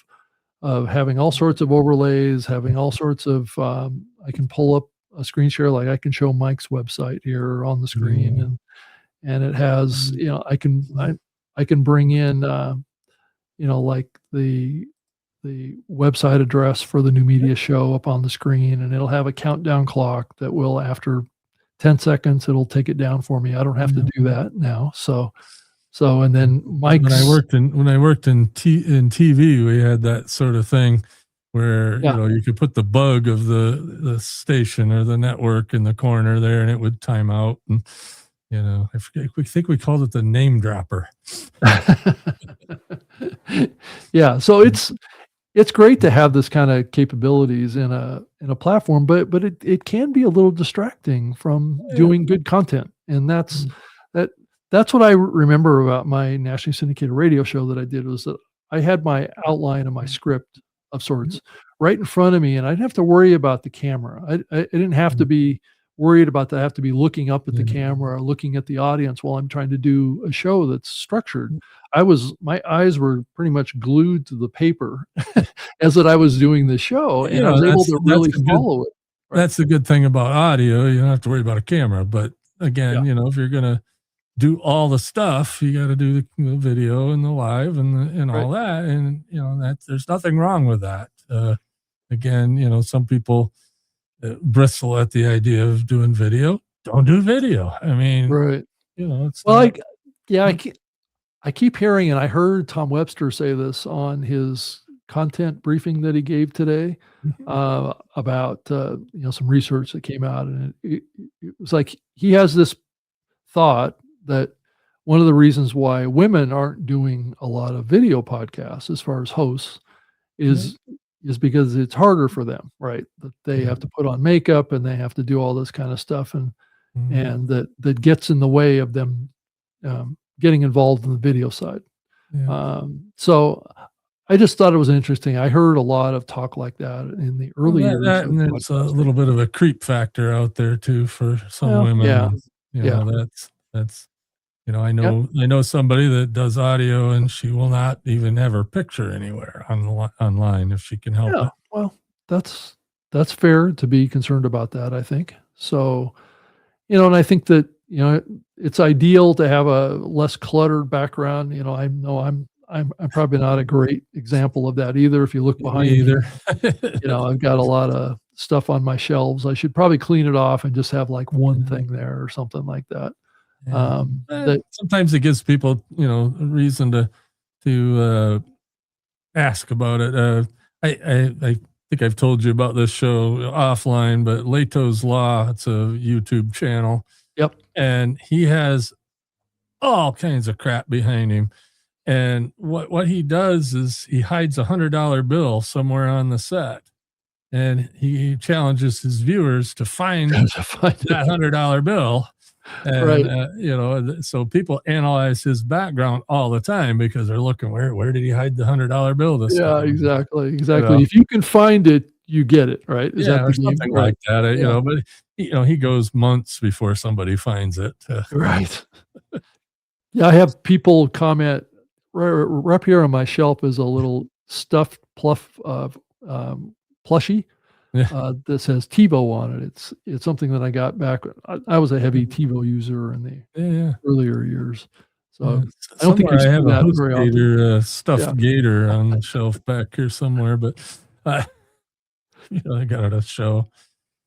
of having all sorts of overlays, having all sorts of, I can pull up a screen share, like I can show Mike's website here on the screen, Yeah. and it has, I can bring in, like the website address for the new media show up on the screen, and it'll have a countdown clock that will, after 10 seconds, it'll take it down for me. I don't have to do that now. And then When I Mike's, worked in TV, we had that sort of thing where, yeah. you could put the bug of the station or the network in the corner there, and it would time out. And, I forget, we think we called it the name dropper. Yeah, so it's great to have this kinda capabilities in a platform, but it can be a little distracting from Yeah. doing good content, and Mm. that that's what I remember about my nationally syndicated radio show that I did, was that I had my outline and my script of sorts right in front of me, and I didn't have to worry about the camera. I didn't have to be worried about that. I have to be looking up at the Yeah. camera or looking at the audience while I'm trying to do a show that's structured. My eyes were pretty much glued to the paper as that I was doing the show, and I was able to really follow it. Right. That's the good thing about audio. You don't have to worry about a camera. But Yeah. again, if you're gonna do all the stuff, you got to do the video and the live and Right. all that, and that there's nothing wrong with that. Again, some people bristle at the idea of doing video. Don't do video. I mean, Right. it's Well, not. yeah, I keep hearing, and I heard Tom Webster say this on his content briefing that he gave today, Mhm. about, some research that came out, and it was like he has this thought that one of the reasons why women aren't doing a lot of video podcasts as far as hosts Yeah, is because it's harder for them, right? That they yeah, have to put on makeup and they have to do all this kind of stuff, mhm, and that gets in the way of them, getting involved in the video side. yeah. So I just thought it was interesting. I heard a lot of talk like that in the Well, early years of and there's a podcasting. little bit of a creep factor out there too for some Well, women. yeah, And, yeah, that's I yep, know somebody that does audio, and she will not even have her picture anywhere online if she can help yeah. it. Well, that's that's fair to be concerned about that, I think. So, and I think that, it's ideal to have a less cluttered background. I know I'm probably not a great example of that either. If you look Me behind me, either. I've got a lot of stuff on my shelves. I should probably clean it off and just have like one Yeah. thing there or something like that. Yeah. That Sometimes it gives people, a reason to ask about it. I think I've told you about this show offline, but Leto's Law, it's a YouTube channel, Yep. and he has all kinds of crap behind him. And what he does is he hides $100 bill somewhere on the set, and he challenges his viewers to find To find that it. $100 bill. And Right. so people analyze his background all the time because they're looking, where did he hide the $100 bill this Yeah, time? exactly, You know, exactly. If you can find it, you get it, right? Is yeah, that or the game? something Right. like that. Yeah. But he goes months before somebody finds it. Right. Yeah, I have people comment right up here on my shelf is a little stuffed plushie, Yeah, that says TiVo on it. It's something that I got back. I was a heavy TiVo user in the yeah, yeah. earlier years, Yeah. so I don't think Somewhere you I see have a that host very often. gator, Yeah. stuffed gator on the shelf back here somewhere, but I, I got it at a show.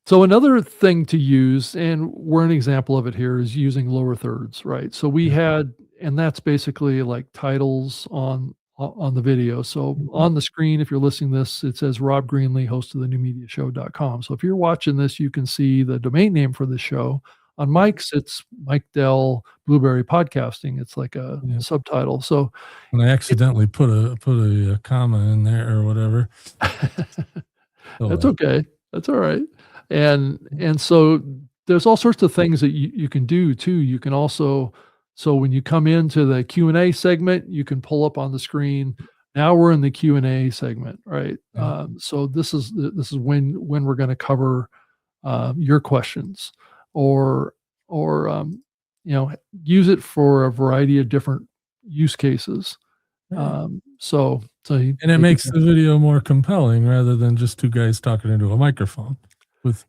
So another thing to use, and we're an example of it here, is using lower thirds, right? So we Yeah. had, and that's basically like titles on the video. So on the screen, if you're listening to this, it says Rob Greenlee, host of the newmediashow.com. So if you're watching this, you can see the domain name for the show. On Mike's, it's Mike Dell, Blubrry Podcasting. It's like a subtitle. So when I accidentally put a comma in there or whatever. That's okay. That's all right. And so there's all sorts of things that you can do too. You can also, so when you come into the Q&A segment, you can pull up on the screen. Now we're in the Q&A segment, right? So this is when we're going to cover your questions, or use it for a variety of different use cases. So and it makes the video more compelling rather than just two guys talking into a microphone with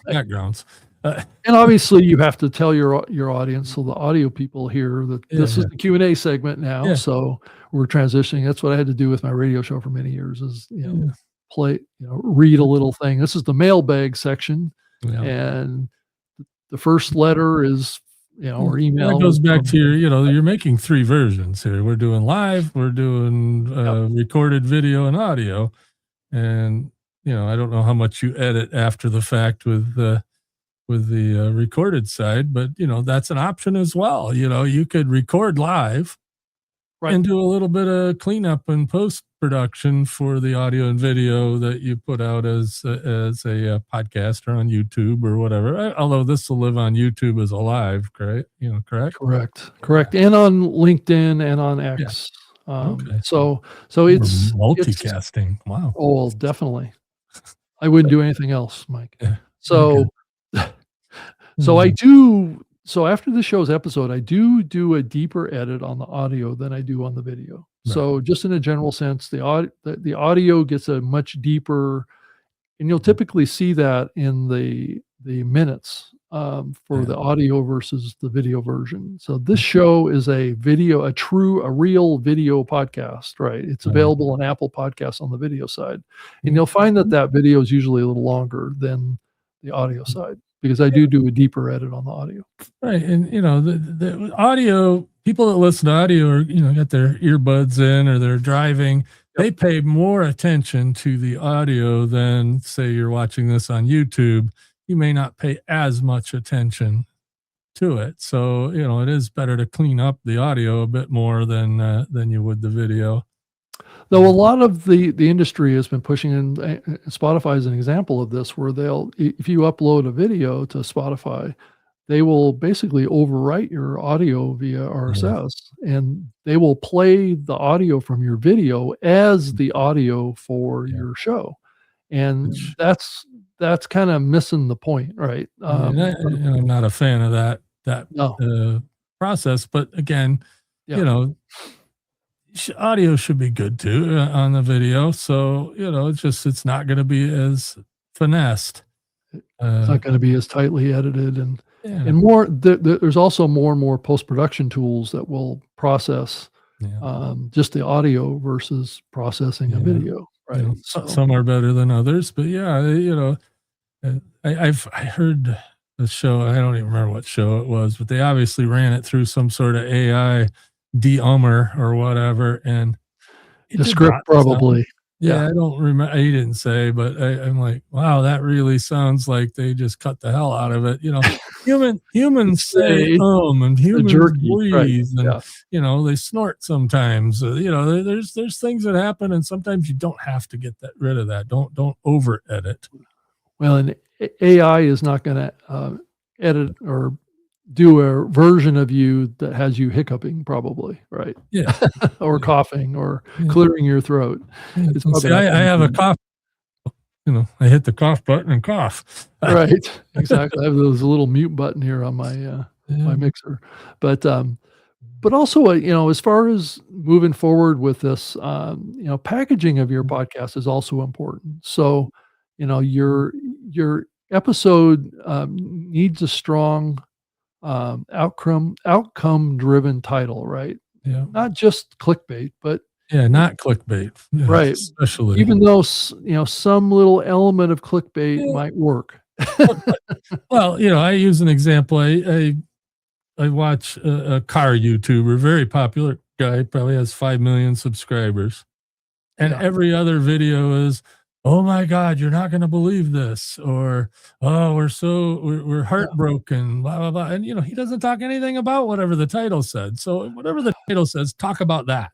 backgrounds. And obviously you have to tell your audience, so the audio people hear that this is the Q&A segment now. So we're transitioning. That's what I had to do with my radio show for many years, is read a little thing. This is the mailbag section, and the first letter is or email. That goes back to you're making 3 versions here. We're doing live, we're doing recorded video and audio, and I don't know how much you edit after the fact with the recorded side, but that's an option as well. You could record live and do a little bit of cleanup and post production for the audio and video that you put out as a podcast or on YouTube or whatever. Although this will live on YouTube as a live, correct? Correct. And on LinkedIn and on X. So it's multicasting. Wow. Oh, definitely. I wouldn't do anything else, Mike. So I do. So after the show's episode, I do a deeper edit on the audio than I do on the video. Right. So just in a general sense, the audio gets a much deeper, and you'll typically see that in the minutes for the audio versus the video version. So this show is a real video podcast, right? It's available on Apple Podcasts on the video side, and you'll find that video is usually a little longer than the audio side, because I do a deeper edit on the audio. Right. And, the audio, people that listen to audio are, got their earbuds in or they're driving. They pay more attention to the audio than, say, you're watching this on YouTube. You may not pay as much attention to it. So, it is better to clean up the audio a bit more than you would the video. Though a lot of the industry has been pushing, and Spotify is an example of this, where if you upload a video to Spotify, they will basically overwrite your audio via RSS, and they will play the audio from your video as the audio for your show. And that's kind of missing the point, right? I'm not a fan of that process, but again, audio should be good too on the video. So, it's not going to be as finessed. It's not going to be as tightly edited, and more. There's also more and more post-production tools that will process just the audio versus processing a video. Right. Some are better than others, but I heard the show. I don't even remember what show it was, but they obviously ran it through some sort of AI de-ummer or whatever, and the script probably. I don't remember. He didn't say, but I'm like, wow, that really sounds like they just cut the hell out of it. Humans say and humans breathe, and they snort sometimes. There's things that happen, and sometimes you don't have to get rid of that. Don't over edit. Well, and AI is not going to edit or do a version of you that has you hiccuping, probably, right? Or coughing or clearing your throat. I have a cough. I hit the cough button and cough. Right, exactly. I have those little mute button here on my my mixer, but also, as far as moving forward with this, packaging of your podcast is also important. So, your episode needs a strong outcome driven title, right? Not just clickbait, but not clickbait, right? Especially, even though some little element of clickbait might work. Well, I use an example. I watch a car YouTuber, very popular guy probably has 5 million subscribers. And Yeah. every other video is, "Oh my God, you're not going to believe this," or "Oh, we're heartbroken," blah blah blah. And he doesn't talk anything about whatever the title said. So whatever the title says, talk about that.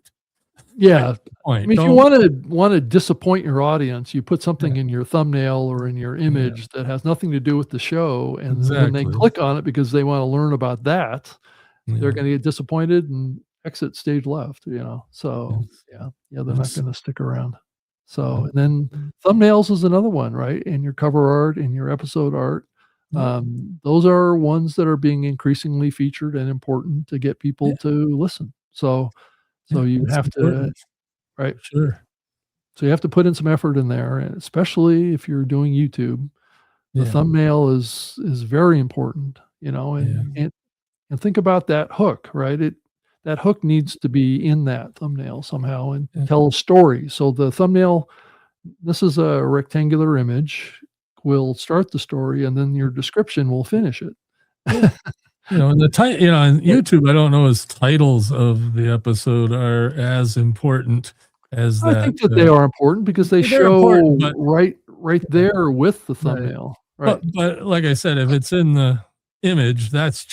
Yeah. I Point. mean, if you want to disappoint your audience, you put something Yeah. in your thumbnail or in your image that has nothing to do with the show, and when they Exactly. click on it because they want to learn about that, they're Yeah. going to get disappointed and exit stage left. So Yes. they're not going to stick around. So, Yeah. and then thumbnails is another one, right? And your cover art and your episode art. Yeah. Those are ones that are being increasingly featured and important to get people to listen. So you It's have important. to, right? Sure. So you have to put in some effort in there, and especially if you're doing YouTube, the Yeah. thumbnail is very important, and think about that hook, right? That hook needs to be in that thumbnail somehow and Yeah. tell a story. So the thumbnail, this is a rectangular image, will start the story, and then your description will finish it. And the on YouTube, I don't know as titles of the episode are as important as that. I think that they are important because they show but right there with the Right. thumbnail, right? But like I said, if it's in the image, that's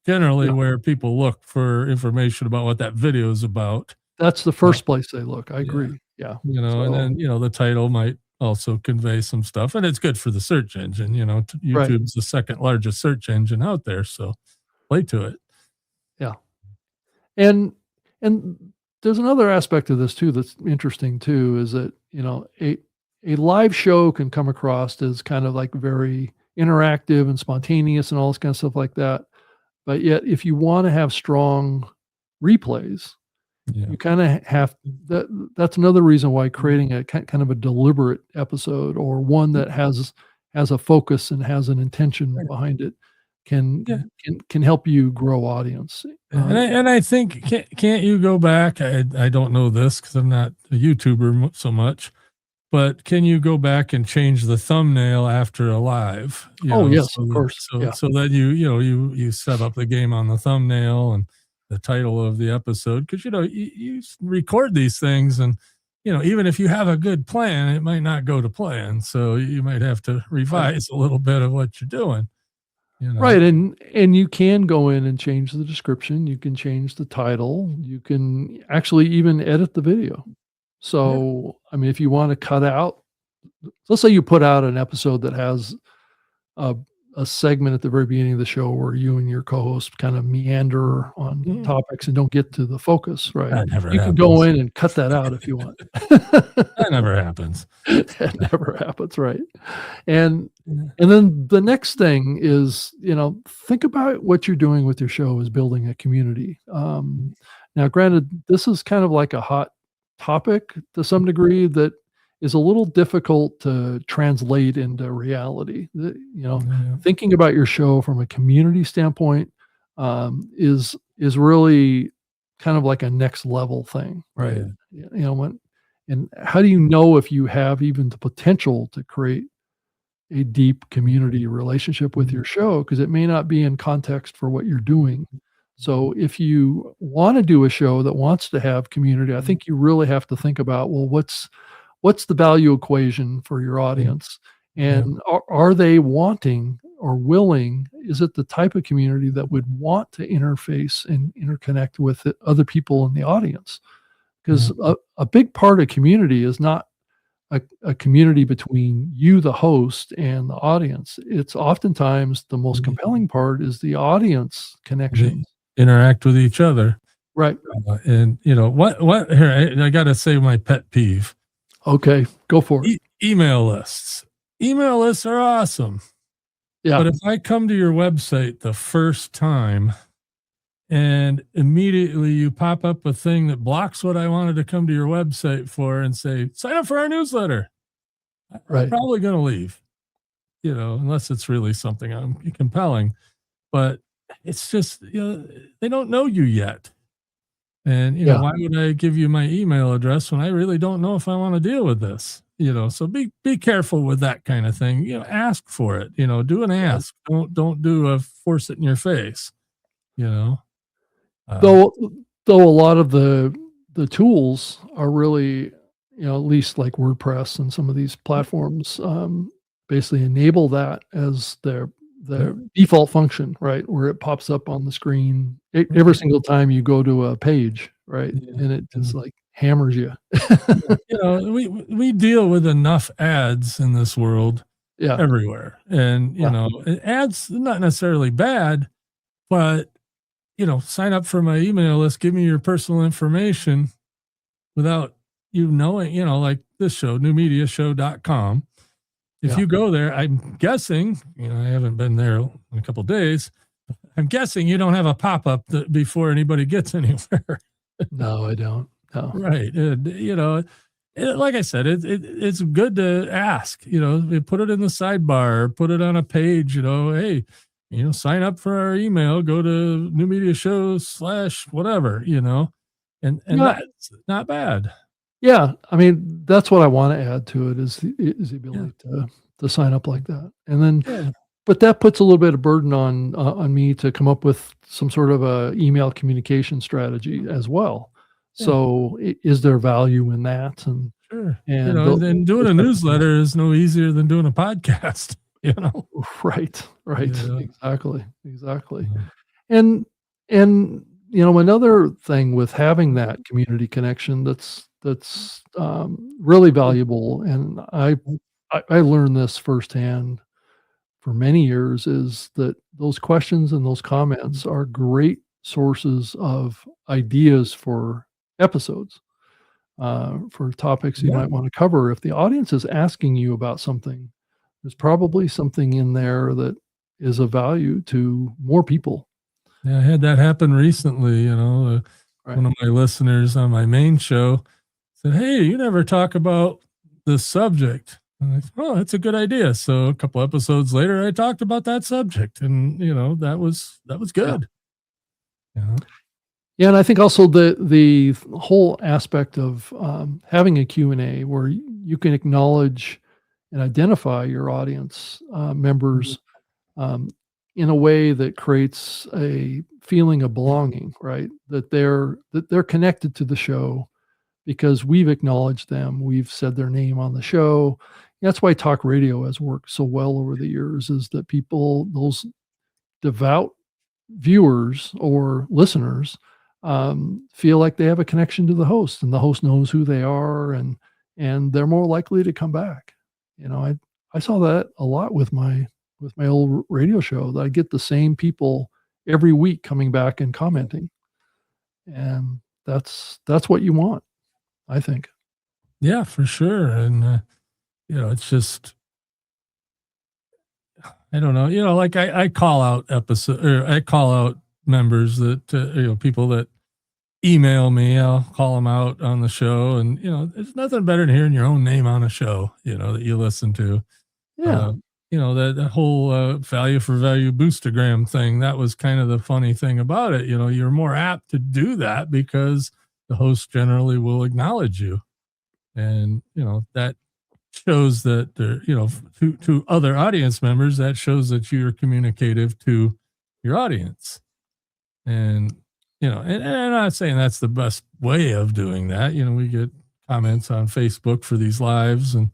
generally Yeah. where people look for information about what that video is about. That's the first place they look. I agree. Yeah. And then the title might also convey some stuff, and it's good for the search engine. Right. YouTube's the second largest search engine out there, so play to it. Yeah. And there's another aspect of this too that's interesting too, is that, a live show can come across as kind of like very interactive and spontaneous and all this kind of stuff like that. But yet if you want to have strong replays, Yeah. you kind of have that's another reason why creating a kind of a deliberate episode, or one that has a focus and has an intention behind it, can help you grow audience. And I think can't you go back? I don't know this because I'm not a YouTuber so much, but can you go back and change the thumbnail after a live? Yes, so of course. So that you set up the game on the thumbnail and the title of the episode, because you record these things, and even if you have a good plan, it might not go to plan, so you might have to revise a little bit of what you're doing. Right, and you can go in and change the description, you can change the title, you can actually even edit the video. So, I mean, if you want to cut out, let's say you put out an episode that has a segment at the very beginning of the show where you and your co-host kind of meander on topics and don't get to the focus, right? That never You happens. can go in and cut that out if you want. That never happens. That never happens, right? And then the next thing is, think about what you're doing with your show is building a community. Now, granted, this is kind of like a hot topic to some degree that is a little difficult to translate into reality. Thinking about your show from a community standpoint is really kind of like a next level thing, right? And how do you know if you have even the potential to create a deep community relationship with your show? Because it may not be in context for what you're doing. So if you want to do a show that wants to have community, I think you really have to think about, well, what's the value equation for your audience? And are they wanting or willing? Is it the type of community that would want to interface and interconnect with other people in the audience? Because a big part of community is not a community between you, the host, and the audience. It's oftentimes the most compelling part is the audience connection. Interact with each other. Right. And what here, I got to say my pet peeve. Okay, go for it. Email lists. Email lists are awesome. Yeah. But if I come to your website the first time and immediately you pop up a thing that blocks what I wanted to come to your website for and say, sign up for our newsletter, I'm probably going to leave, unless it's really something compelling. But it's just, they don't know you yet. And, why would I give you my email address when I really don't know if I want to deal with this? So be careful with that kind of thing. Ask for it, do an ask. Don't do a force it in your face, Though though a lot of the tools are really, at least like WordPress and some of these platforms, basically enable that as their default function, right? Where it pops up on the screen every single time you go to a page, right? Yeah, And it yeah. just like hammers you. We deal with enough ads in this world Yeah, everywhere, and yeah, ads not necessarily bad, but sign up for my email list, give me your personal information without you knowing, like this show, newmediashow.com. If yeah. you go there, I'm guessing, I haven't been there in a couple of days. I'm guessing you don't have a pop up before anybody gets anywhere. No, I don't. No. Right. And, like I said, it's good to ask, you put it in the sidebar, put it on a page, hey, sign up for our email, go to New Media Shows / whatever, and Yeah, that's not bad. yeah. I mean, that's what I want to add to it is the Yeah. ability to sign up like that. And then, Yeah. but that puts a little bit of burden on me to come up with some sort of a email communication strategy as well. Yeah. So is there value in that? Sure. And And then doing those a type of things. newsletter is no easier than doing a podcast, you know? Right, right. Yeah. Exactly, exactly. Yeah. And another thing with having that community connection that's really valuable, and I learned this firsthand for many years, is that those questions and those comments are great sources of ideas for episodes, for topics you Yeah. might want to cover. If the audience is asking you about something, there's probably something in there that is of value to more people. Yeah, I had that happen recently, Right. one of my listeners on my main show said, "Hey, you never talk about this subject." And I said, "Oh, that's a good idea." So a couple episodes later, I talked about that subject, and that was Yeah. good. Yeah, Yeah, and I think also the whole aspect of, having a Q&A where you can acknowledge and identify your audience, members, um, in a way that creates a feeling of belonging, right? That they're connected to the show because we've acknowledged them, we've said their name on the show. That's why talk radio has worked so well over the years, is that people, those devout viewers or listeners, feel like they have a connection to the host, and the host knows who they are, and they're more likely to come back. I saw that a lot with my old radio show, that I get the same people every week coming back and commenting, and that's what you want, I think. yeah, for sure. And it's just I don't know, like I call out I call out members that people that email me. I'll call them out on the show, and there's nothing better than hearing your own name on a show, that you listen to. Yeah, Uh, that whole value for value boostergram thing. That was kind of the funny thing about it. You're more apt to do that because the host generally will acknowledge you, and that shows that there, to other audience members, that shows that you're communicative to your audience. And and I'm not saying that's the best way of doing that. We get comments on Facebook for these lives, and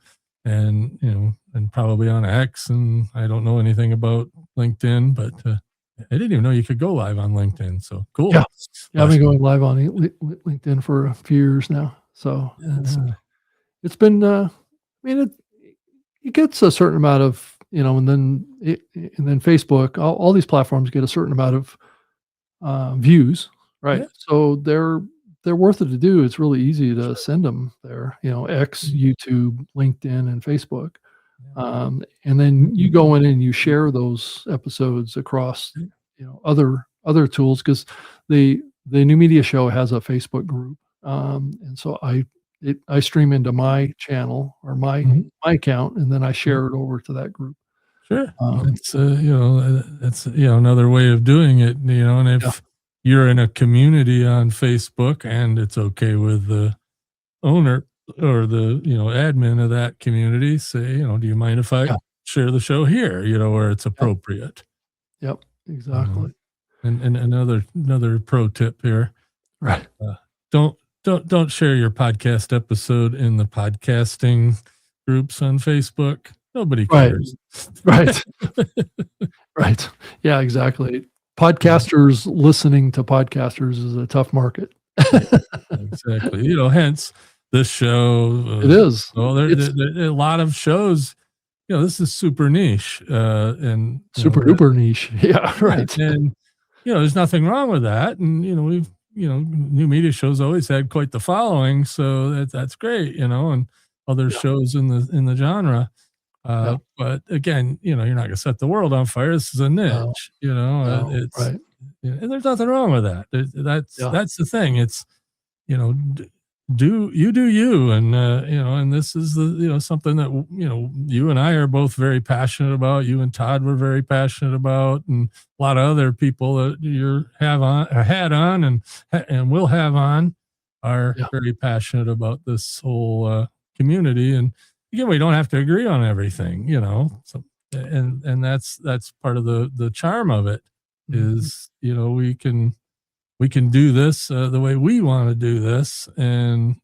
probably on X, and I don't know anything about LinkedIn, but I didn't even know you could go live on LinkedIn. So cool. yeah, yeah. I've been going live on LinkedIn for a few years now, so Yeah. it's been. I mean, it gets a certain amount of, and then Facebook, all these platforms get a certain amount of views, right? Yeah. So they're worth it to do. It's really easy to send them there. X, Mhm. YouTube, LinkedIn, and Facebook. Yeah. And then you go in and you share those episodes across, other tools, because the New Media Show has a Facebook group, and so I stream into my channel or Mhm. my account, and then I share it over to that group. Sure. Um, That's another way of doing it, and yeah, if you're in a community on Facebook and it's okay with the owner or the, admin of that community, say, do you mind if I yeah, share the show here, where it's yep, appropriate. yep, You know? exactly. And another pro tip here. Right. Don't share your podcast episode in the podcasting groups on Facebook. Nobody Right. cares. Right. Right. Yeah, exactly. Podcasters listening to podcasters is a tough market. Exactly. Hence this show. It is. Well, there a lot of shows. This is super niche, and Super duper niche. Yeah, right. And there's nothing wrong with that. And we've new media shows always had quite the following, so that's great. And other shows in the genre. But again, you're not going to set the world on fire. This is a niche. No, it's right. and there's nothing wrong with that. That's the thing. It's do you, and this is the something that you and I are both very passionate about. You and Todd were very passionate about, and a lot of other people that you had on and will have on are very passionate about this whole community. And again, we don't have to agree on everything, so, and that's part of the charm of it is, we can do this the way we want to do this, and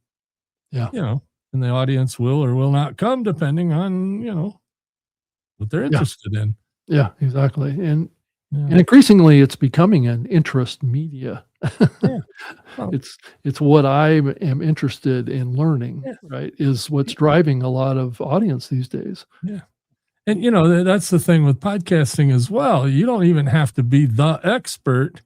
and the audience will or will not come depending on what they're interested in. Yeah, exactly. And increasingly, it's becoming an interest media. It's what I am interested in learning. Right, is what's driving a lot of audience these days. Yeah. And that's the thing with podcasting as well. You don't even have to be the expert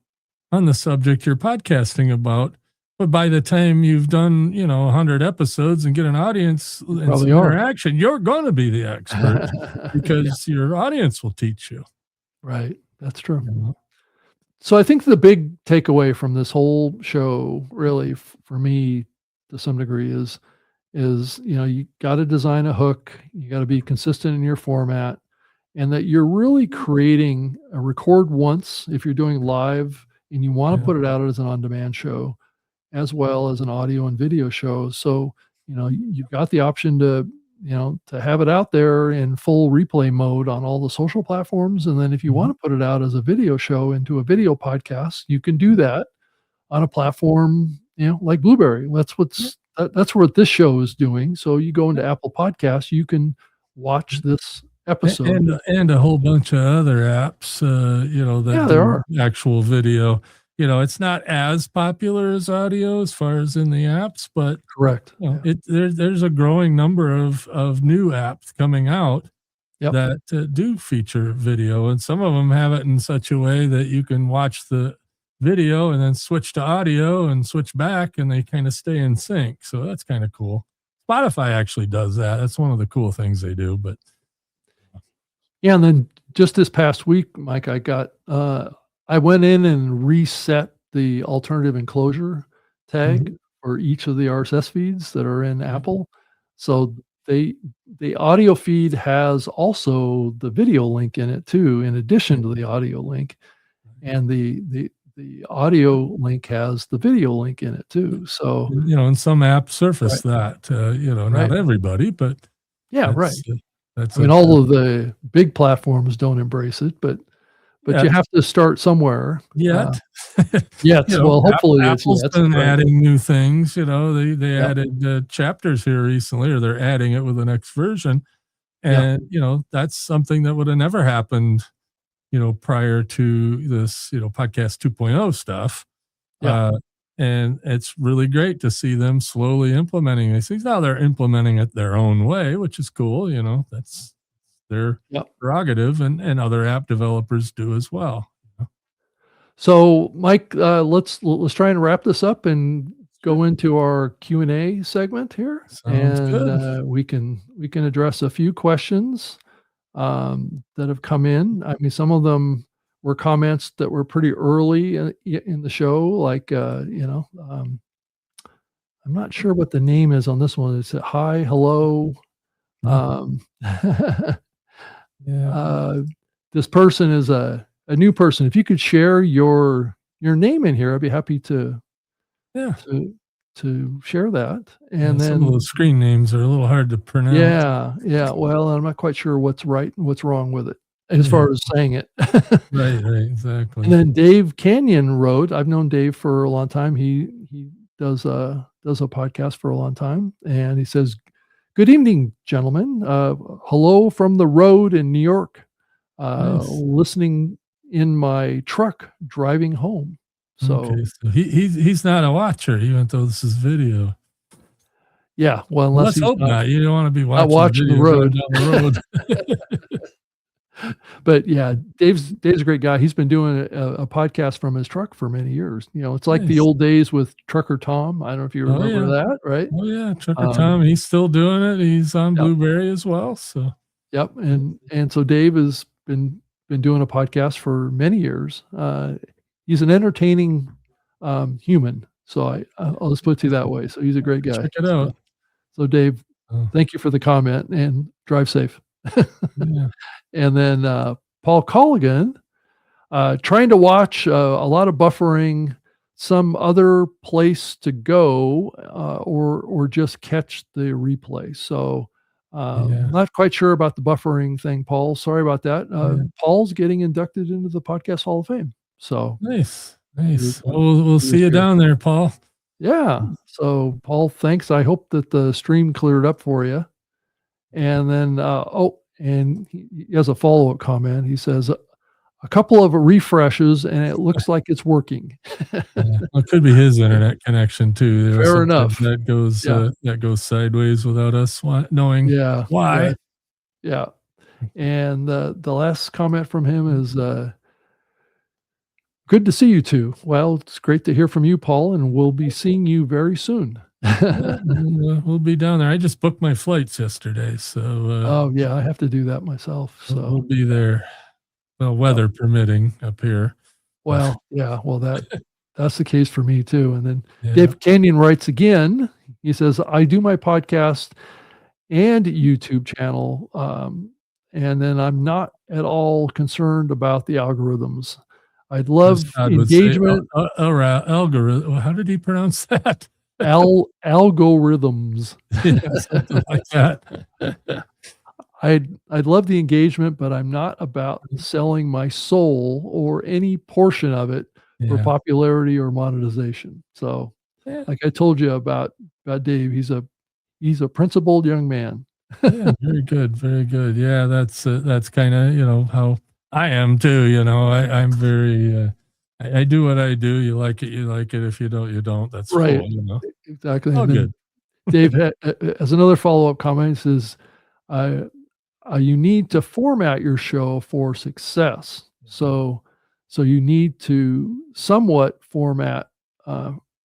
on the subject you're podcasting about, but by the time you've done 100 episodes and get an audience and some interaction, you're going to be the expert because your audience will teach you. Right, that's true. So I think the big takeaway from this whole show, really, for me, to some degree, is you got to design a hook, you got to be consistent in your format, and that you're really creating a record once if you're doing live and you want to put it out as an on-demand show, as well as an audio and video show. So you've got the option to have it out there in full replay mode on all the social platforms. And then if you want to put it out as a video show into a video podcast, you can do that on a platform, like Blubrry. That's what this show is doing. So you go into Apple Podcasts, you can watch this episode. And a whole bunch of other apps, that there are actual video. It's not as popular as audio as far as in the apps, but correct. There's a growing number of new apps coming out that do feature video, and some of them have it in such a way that you can watch the video and then switch to audio and switch back, and they kind of stay in sync. So that's kind of cool. Spotify actually does that. That's one of the cool things they do. But and then just this past week, Mike, I went in and reset the alternative enclosure tag for each of the RSS feeds that are in Apple. So the audio feed has also the video link in it too, in addition to the audio link, and the audio link has the video link in it too. So and some apps surface that. Not everybody, but all of the big platforms don't embrace it, but you have to start somewhere. Yet. Well, hopefully Apple's been adding new things. They added chapters here recently, or they're adding it with the next version. And, that's something that would have never happened, prior to this, podcast 2.0 stuff. And it's really great to see them slowly implementing these things. Now they're implementing it their own way, which is cool. That's their prerogative, and other app developers do as well. So, Mike, let's try and wrap this up and go into our Q&A segment here. Sounds good. We can address a few questions that have come in. I mean, some of them were comments that were pretty early in the show, like I'm not sure what the name is on this one. It's a hi, hello. This person is a new person. If you could share your name in here, I'd be happy to share that. And then some of those screen names are a little hard to pronounce. Yeah. Well, I'm not quite sure what's right and what's wrong with it as far as saying it. Right, exactly. And then Dave Canyon wrote, I've known Dave for a long time. He does a podcast for a long time, and he says, "Good evening, gentlemen. Hello from the road in New York. Nice. Listening in my truck driving home." So Okay, so he's not a watcher, even though this is video. yeah, well, Well, unless let's he's hope not. You don't want to be not watching watching the video road. driving down the road. But yeah, Dave's a great guy. He's been doing a podcast from his truck for many years. It's like the Nice. old days with Trucker Tom. I don't know if you Oh remember yeah. that, right? Oh yeah, Trucker Tom, he's still doing it. He's on Yep, Blubrry as well. So yep, and so Dave has been doing a podcast for many years. He's an entertaining human. So I'll just put it to you that way. So he's a great guy. check it out. So Dave, Oh, thank you for the comment and drive safe. yeah. And then Paul Colligan, trying to watch a lot of buffering, some other place to go, or just catch the replay. So Yeah. not quite sure about the buffering thing, Paul. Sorry about that. Yeah. Paul's getting inducted into the Podcast Hall of Fame. So Nice. he was, Nice. Well, we'll he see was you here. down there, Paul. Yeah. So Paul, thanks. I hope that the stream cleared up for you. And then, and he has a follow-up comment. He says, a couple of refreshes, and it looks like it's working. Yeah. Well, it could be his internet connection too. Fair Sometimes enough. Yeah. that goes sideways without us knowing Yeah. why. Yeah. And the last comment from him is, good to see you two. Well, it's great to hear from you, Paul, and we'll be seeing you very soon. Yeah, we'll be down there. I just booked my flights yesterday, so Oh, yeah, I have to do that myself. we'll So, be there. Well, weather permitting up here. well, yeah, well, that's the case for me too. And then Yeah. Dave Kenyon writes again. He says, I do my podcast and YouTube channel, and then I'm not at all concerned about the algorithms. I'd As love Todd would say, engagement. algorithm. How did he pronounce that? Algorithms. Yeah, something like that. I'd love the engagement, but I'm not about selling my soul or any portion of it for Yeah. popularity or monetization. So, Yeah. like I told you about Dave, he's a principled young man. Yeah, very good, very good. Yeah, that's kind of how I am too. I'm very. I do what I do. You like it, you like it. If you don't, you don't. That's Right. cool. Exactly. All And then good. Dave has another follow-up comment. He says, you need to format your show for success. So you need to somewhat format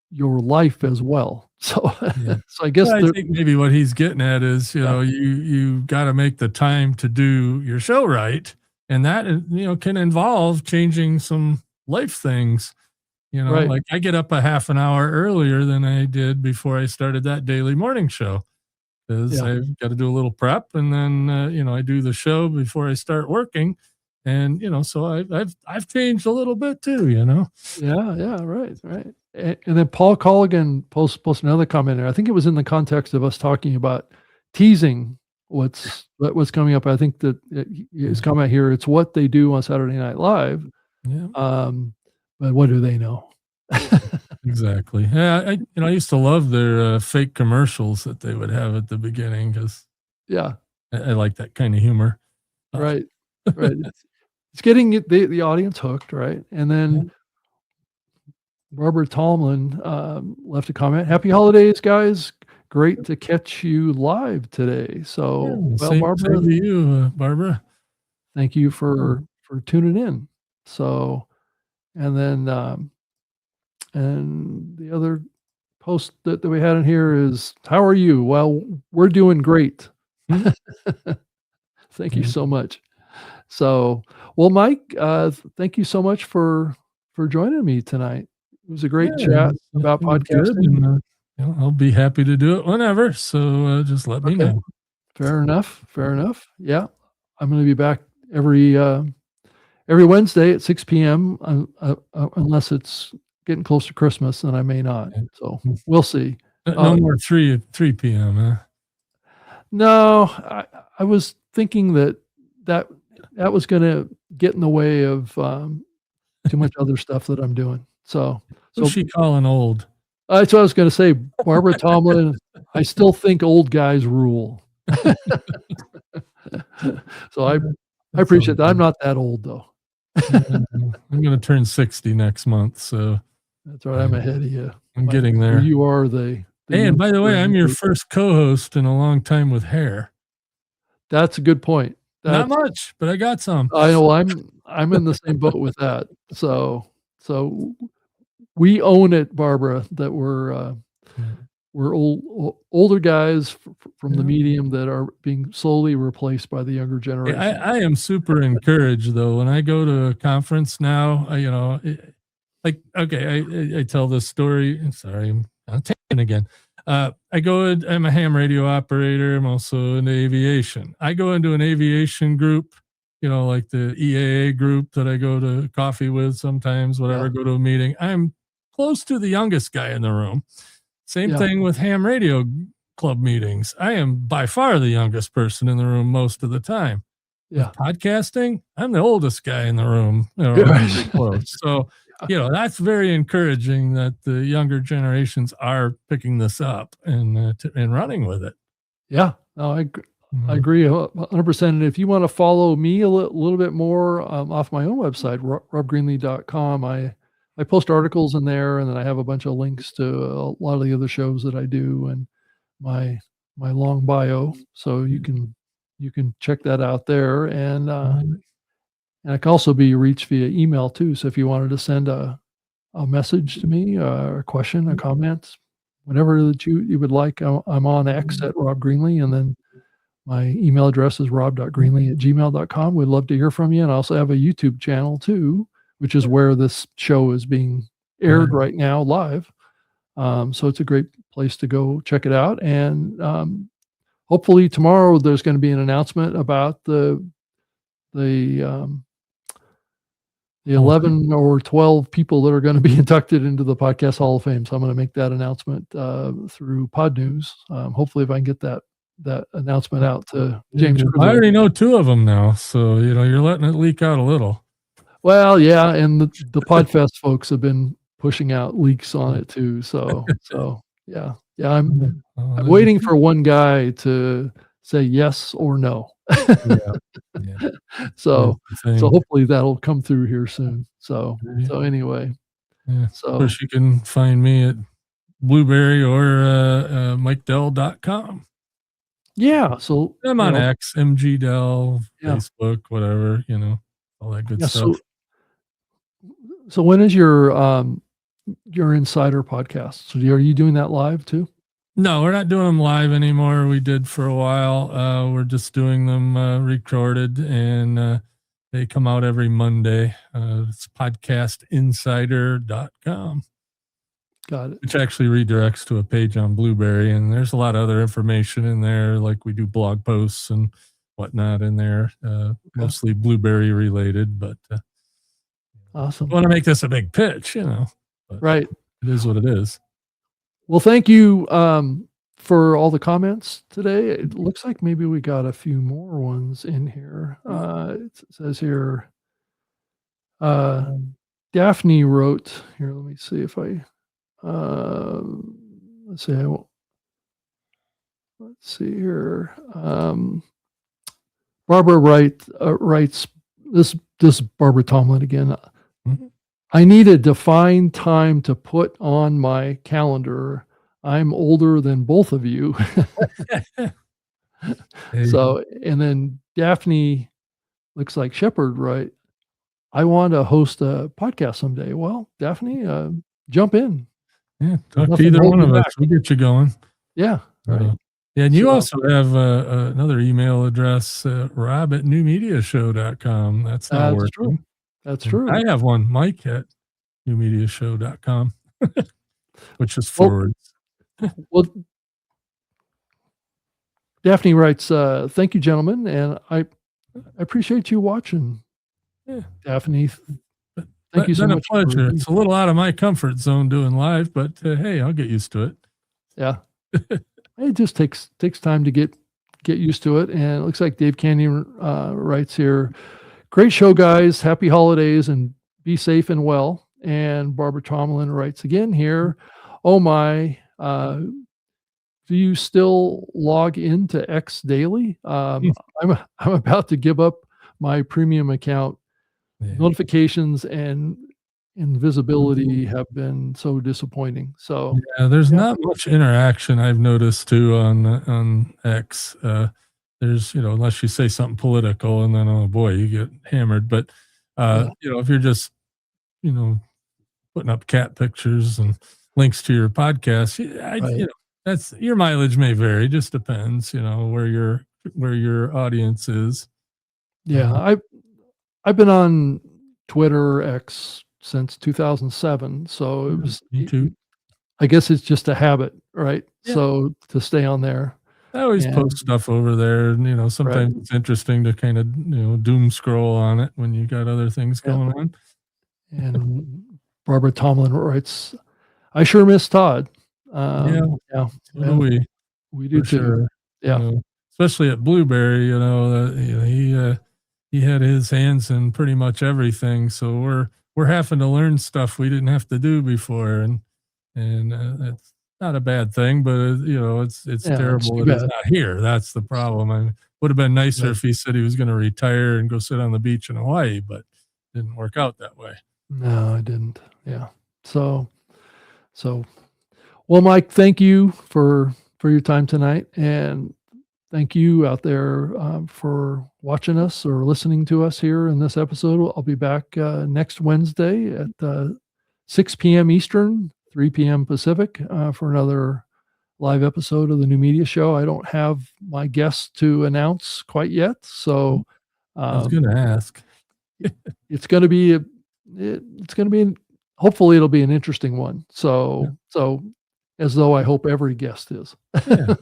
your life as well. So, Yeah. so I guess I think maybe what he's getting at is, you got to make the time to do your show right, and that can involve changing some life things. right, Like I get up a half an hour earlier than I did before I started that daily morning show, because yeah, I've got to do a little prep, and then I do the show before I start working, and so I've changed a little bit too. yeah, right. And then Paul Colligan posted another comment there. I think it was in the context of us talking about teasing what's coming up. I think that his comment here, it's what they do on Saturday Night Live. Yeah. But what do they know? Exactly. Yeah, I used to love their fake commercials that they would have at the beginning, because Yeah, I like that kind of humor. right. It's getting the audience hooked, right? And then Barbara Tomlin left a comment. Happy holidays, guys. Great to catch you live today. So, well, Same Barbara, to you, Barbara. thank you for tuning in. So, and then and the other post that we had in here is, how are you? Well, we're doing great. Thank you so much. So, well, Mike, thank you so much for joining me tonight. It was a great chat about it was good, podcasting. and, I'll be happy to do it whenever. So just let me know. Fair enough. Yeah, I'm going to be back every Wednesday at 6 p.m. Unless it's getting close to Christmas, then I may not. So we'll see. No more 3 p.m. Huh? No, I was thinking that was going to get in the way of too much other stuff that I'm doing. So Who's she calling old? That's what I was going to say. Barbara Tomlin, I still think old guys rule. So I appreciate that. I'm not that old though. I'm going to turn 60 next month, so that's right. I'm ahead of you. I'm getting there. You are the hey, and by the way, I'm your first co-host in a long time with hair. That's a good point. Not much, but I got some. I know. I'm in the same boat with that. So we own it, Barbara, that we're older guys from the medium that are being slowly replaced by the younger generation. I am super encouraged though. When I go to a conference now, I tell this story. Sorry, I'm taking again. I'm a ham radio operator. I'm also in aviation. I go into an aviation group, like the EAA group that I go to coffee with sometimes, whatever, go to a meeting. I'm close to the youngest guy in the room. Same thing with ham radio club meetings. I am by far the youngest person in the room most of the time. Yeah. With podcasting, I'm the oldest guy in the room. Close. So, that's very encouraging that the younger generations are picking this up and running with it. Yeah. No, I agree 100%. And if you want to follow me a little bit more off my own website, robgreenlee.com, I post articles in there, and then I have a bunch of links to a lot of the other shows that I do and my long bio. So you can check that out there. And I can also be reached via email too. So if you wanted to send a message to me, or a question, a comment, whatever that you would like, I'm on X at Rob Greenlee, and then my email address is rob.greenlee@gmail.com. We'd love to hear from you. And I also have a YouTube channel too, which is where this show is being aired right now live. So it's a great place to go check it out. And hopefully tomorrow there's going to be an announcement about the 11 or 12 people that are going to be inducted into the Podcast Hall of Fame. So I'm going to make that announcement through Pod News. Hopefully if I can get that announcement out to James. I already know 2 of them now. So, you're letting it leak out a little. Well, yeah, and the Podfest folks have been pushing out leaks on it too. So yeah. I'm waiting for one guy to say yes or no. So hopefully that'll come through here soon. So anyway, so of course you can find me at Blubrry or MikeDell.com. Yeah, so I'm on X, MG Dell, Facebook, whatever, all that good stuff. So when is your Insider podcast? So are you doing that live too? No, we're not doing them live anymore. We did for a while. We're just doing them recorded, and they come out every Monday. It's podcastinsider.com. Got it. Which actually redirects to a page on Blubrry, and there's a lot of other information in there, like we do blog posts and whatnot in there, mostly Blubrry related, but awesome. I want to make this a big pitch, but right. It is what it is. Well, thank you for all the comments today. It looks like maybe we got a few more ones in here. It says here, Daphne wrote here. Let me see if I, let's see here. Barbara writes this Barbara Tomlin again. I need a defined time to put on my calendar. I'm older than both of you. So, and then Daphne looks like Shepherd, right? I want to host a podcast someday. Well, Daphne, jump in. Yeah, talk to either one of us. We'll get you going. Yeah. Right. Yeah, and you also have another email address, rob@newmediashow.com. That's not working. True. That's true. I have one, Mike at newmediashow.com, which is forwards. Well, Daphne writes, thank you, gentlemen. And I appreciate you watching. Yeah. Daphne, thank you so much. It's a pleasure. It's a little out of my comfort zone doing live, but hey, I'll get used to it. Yeah. It just takes time to get used to it. And it looks like Dave Canyon writes here, great show, guys. Happy holidays and be safe and well. And Barbara Tomlin writes again here, Oh my, do you still log into X daily? I'm about to give up my premium account. Yeah. Notifications and visibility have been so disappointing. So, Yeah, there's yeah, not much interaction I've noticed too on X. There's, unless you say something political and then, oh boy, you get hammered. But, yeah, if you're just, you know, putting up cat pictures and links to your podcast, right. that's your mileage may vary. Just depends, where your audience is. Yeah, Uh, I've been on Twitter, X since 2007, so it yeah, was me too. I guess it's just a habit, right? Yeah. So, to stay on there I always and post stuff over there, and right, sometimes it's interesting to kind of doom scroll on it when you got other things yeah, going on. and Barbara Tomlin writes, "I sure miss Todd." Yeah, Yeah, so do yeah, we do for too. sure. Yeah, Especially at Blubrry, he had his hands in pretty much everything. So we're having to learn stuff we didn't have to do before, and that's not a bad thing, but it's yeah, it's terrible too that he's bad. not here. That's the problem. I mean, would have been nicer Right. if he said he was going to retire and go sit on the beach in Hawaii, but didn't work out that way. No, I didn't. Yeah. So so well, Mike, thank you for your time tonight, and thank you out there, for watching us or listening to us here in this episode. I'll be back, next Wednesday at, 6 p.m. Eastern, 3 p.m. Pacific, for another live episode of the New Media Show. I don't have my guests to announce quite yet, so, I was going um, to ask. it's gonna be it's gonna be hopefully, it'll be an interesting one. Yeah, So as though I hope every guest is. yeah,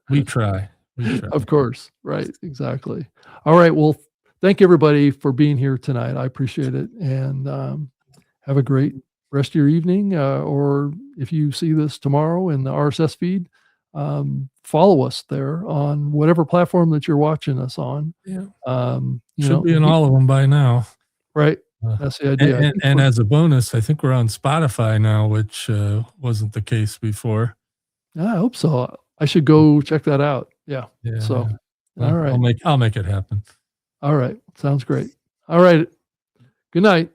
we try. We try. Of course, right, exactly. All right, well, thank everybody for being here tonight. I appreciate it, and, have a great rest of your evening, or if you see this tomorrow in the RSS feed, follow us there on whatever platform that you're watching us on. Yeah. You Should know, be in all of them by now. right, Uh, that's the idea. I and think and as a bonus, I think we're on Spotify now, which, wasn't the case before. I hope so. I should go check that out. Yeah, Yeah, so, yeah. all Well, right. I'll make it happen. All right, sounds great. All right, good night.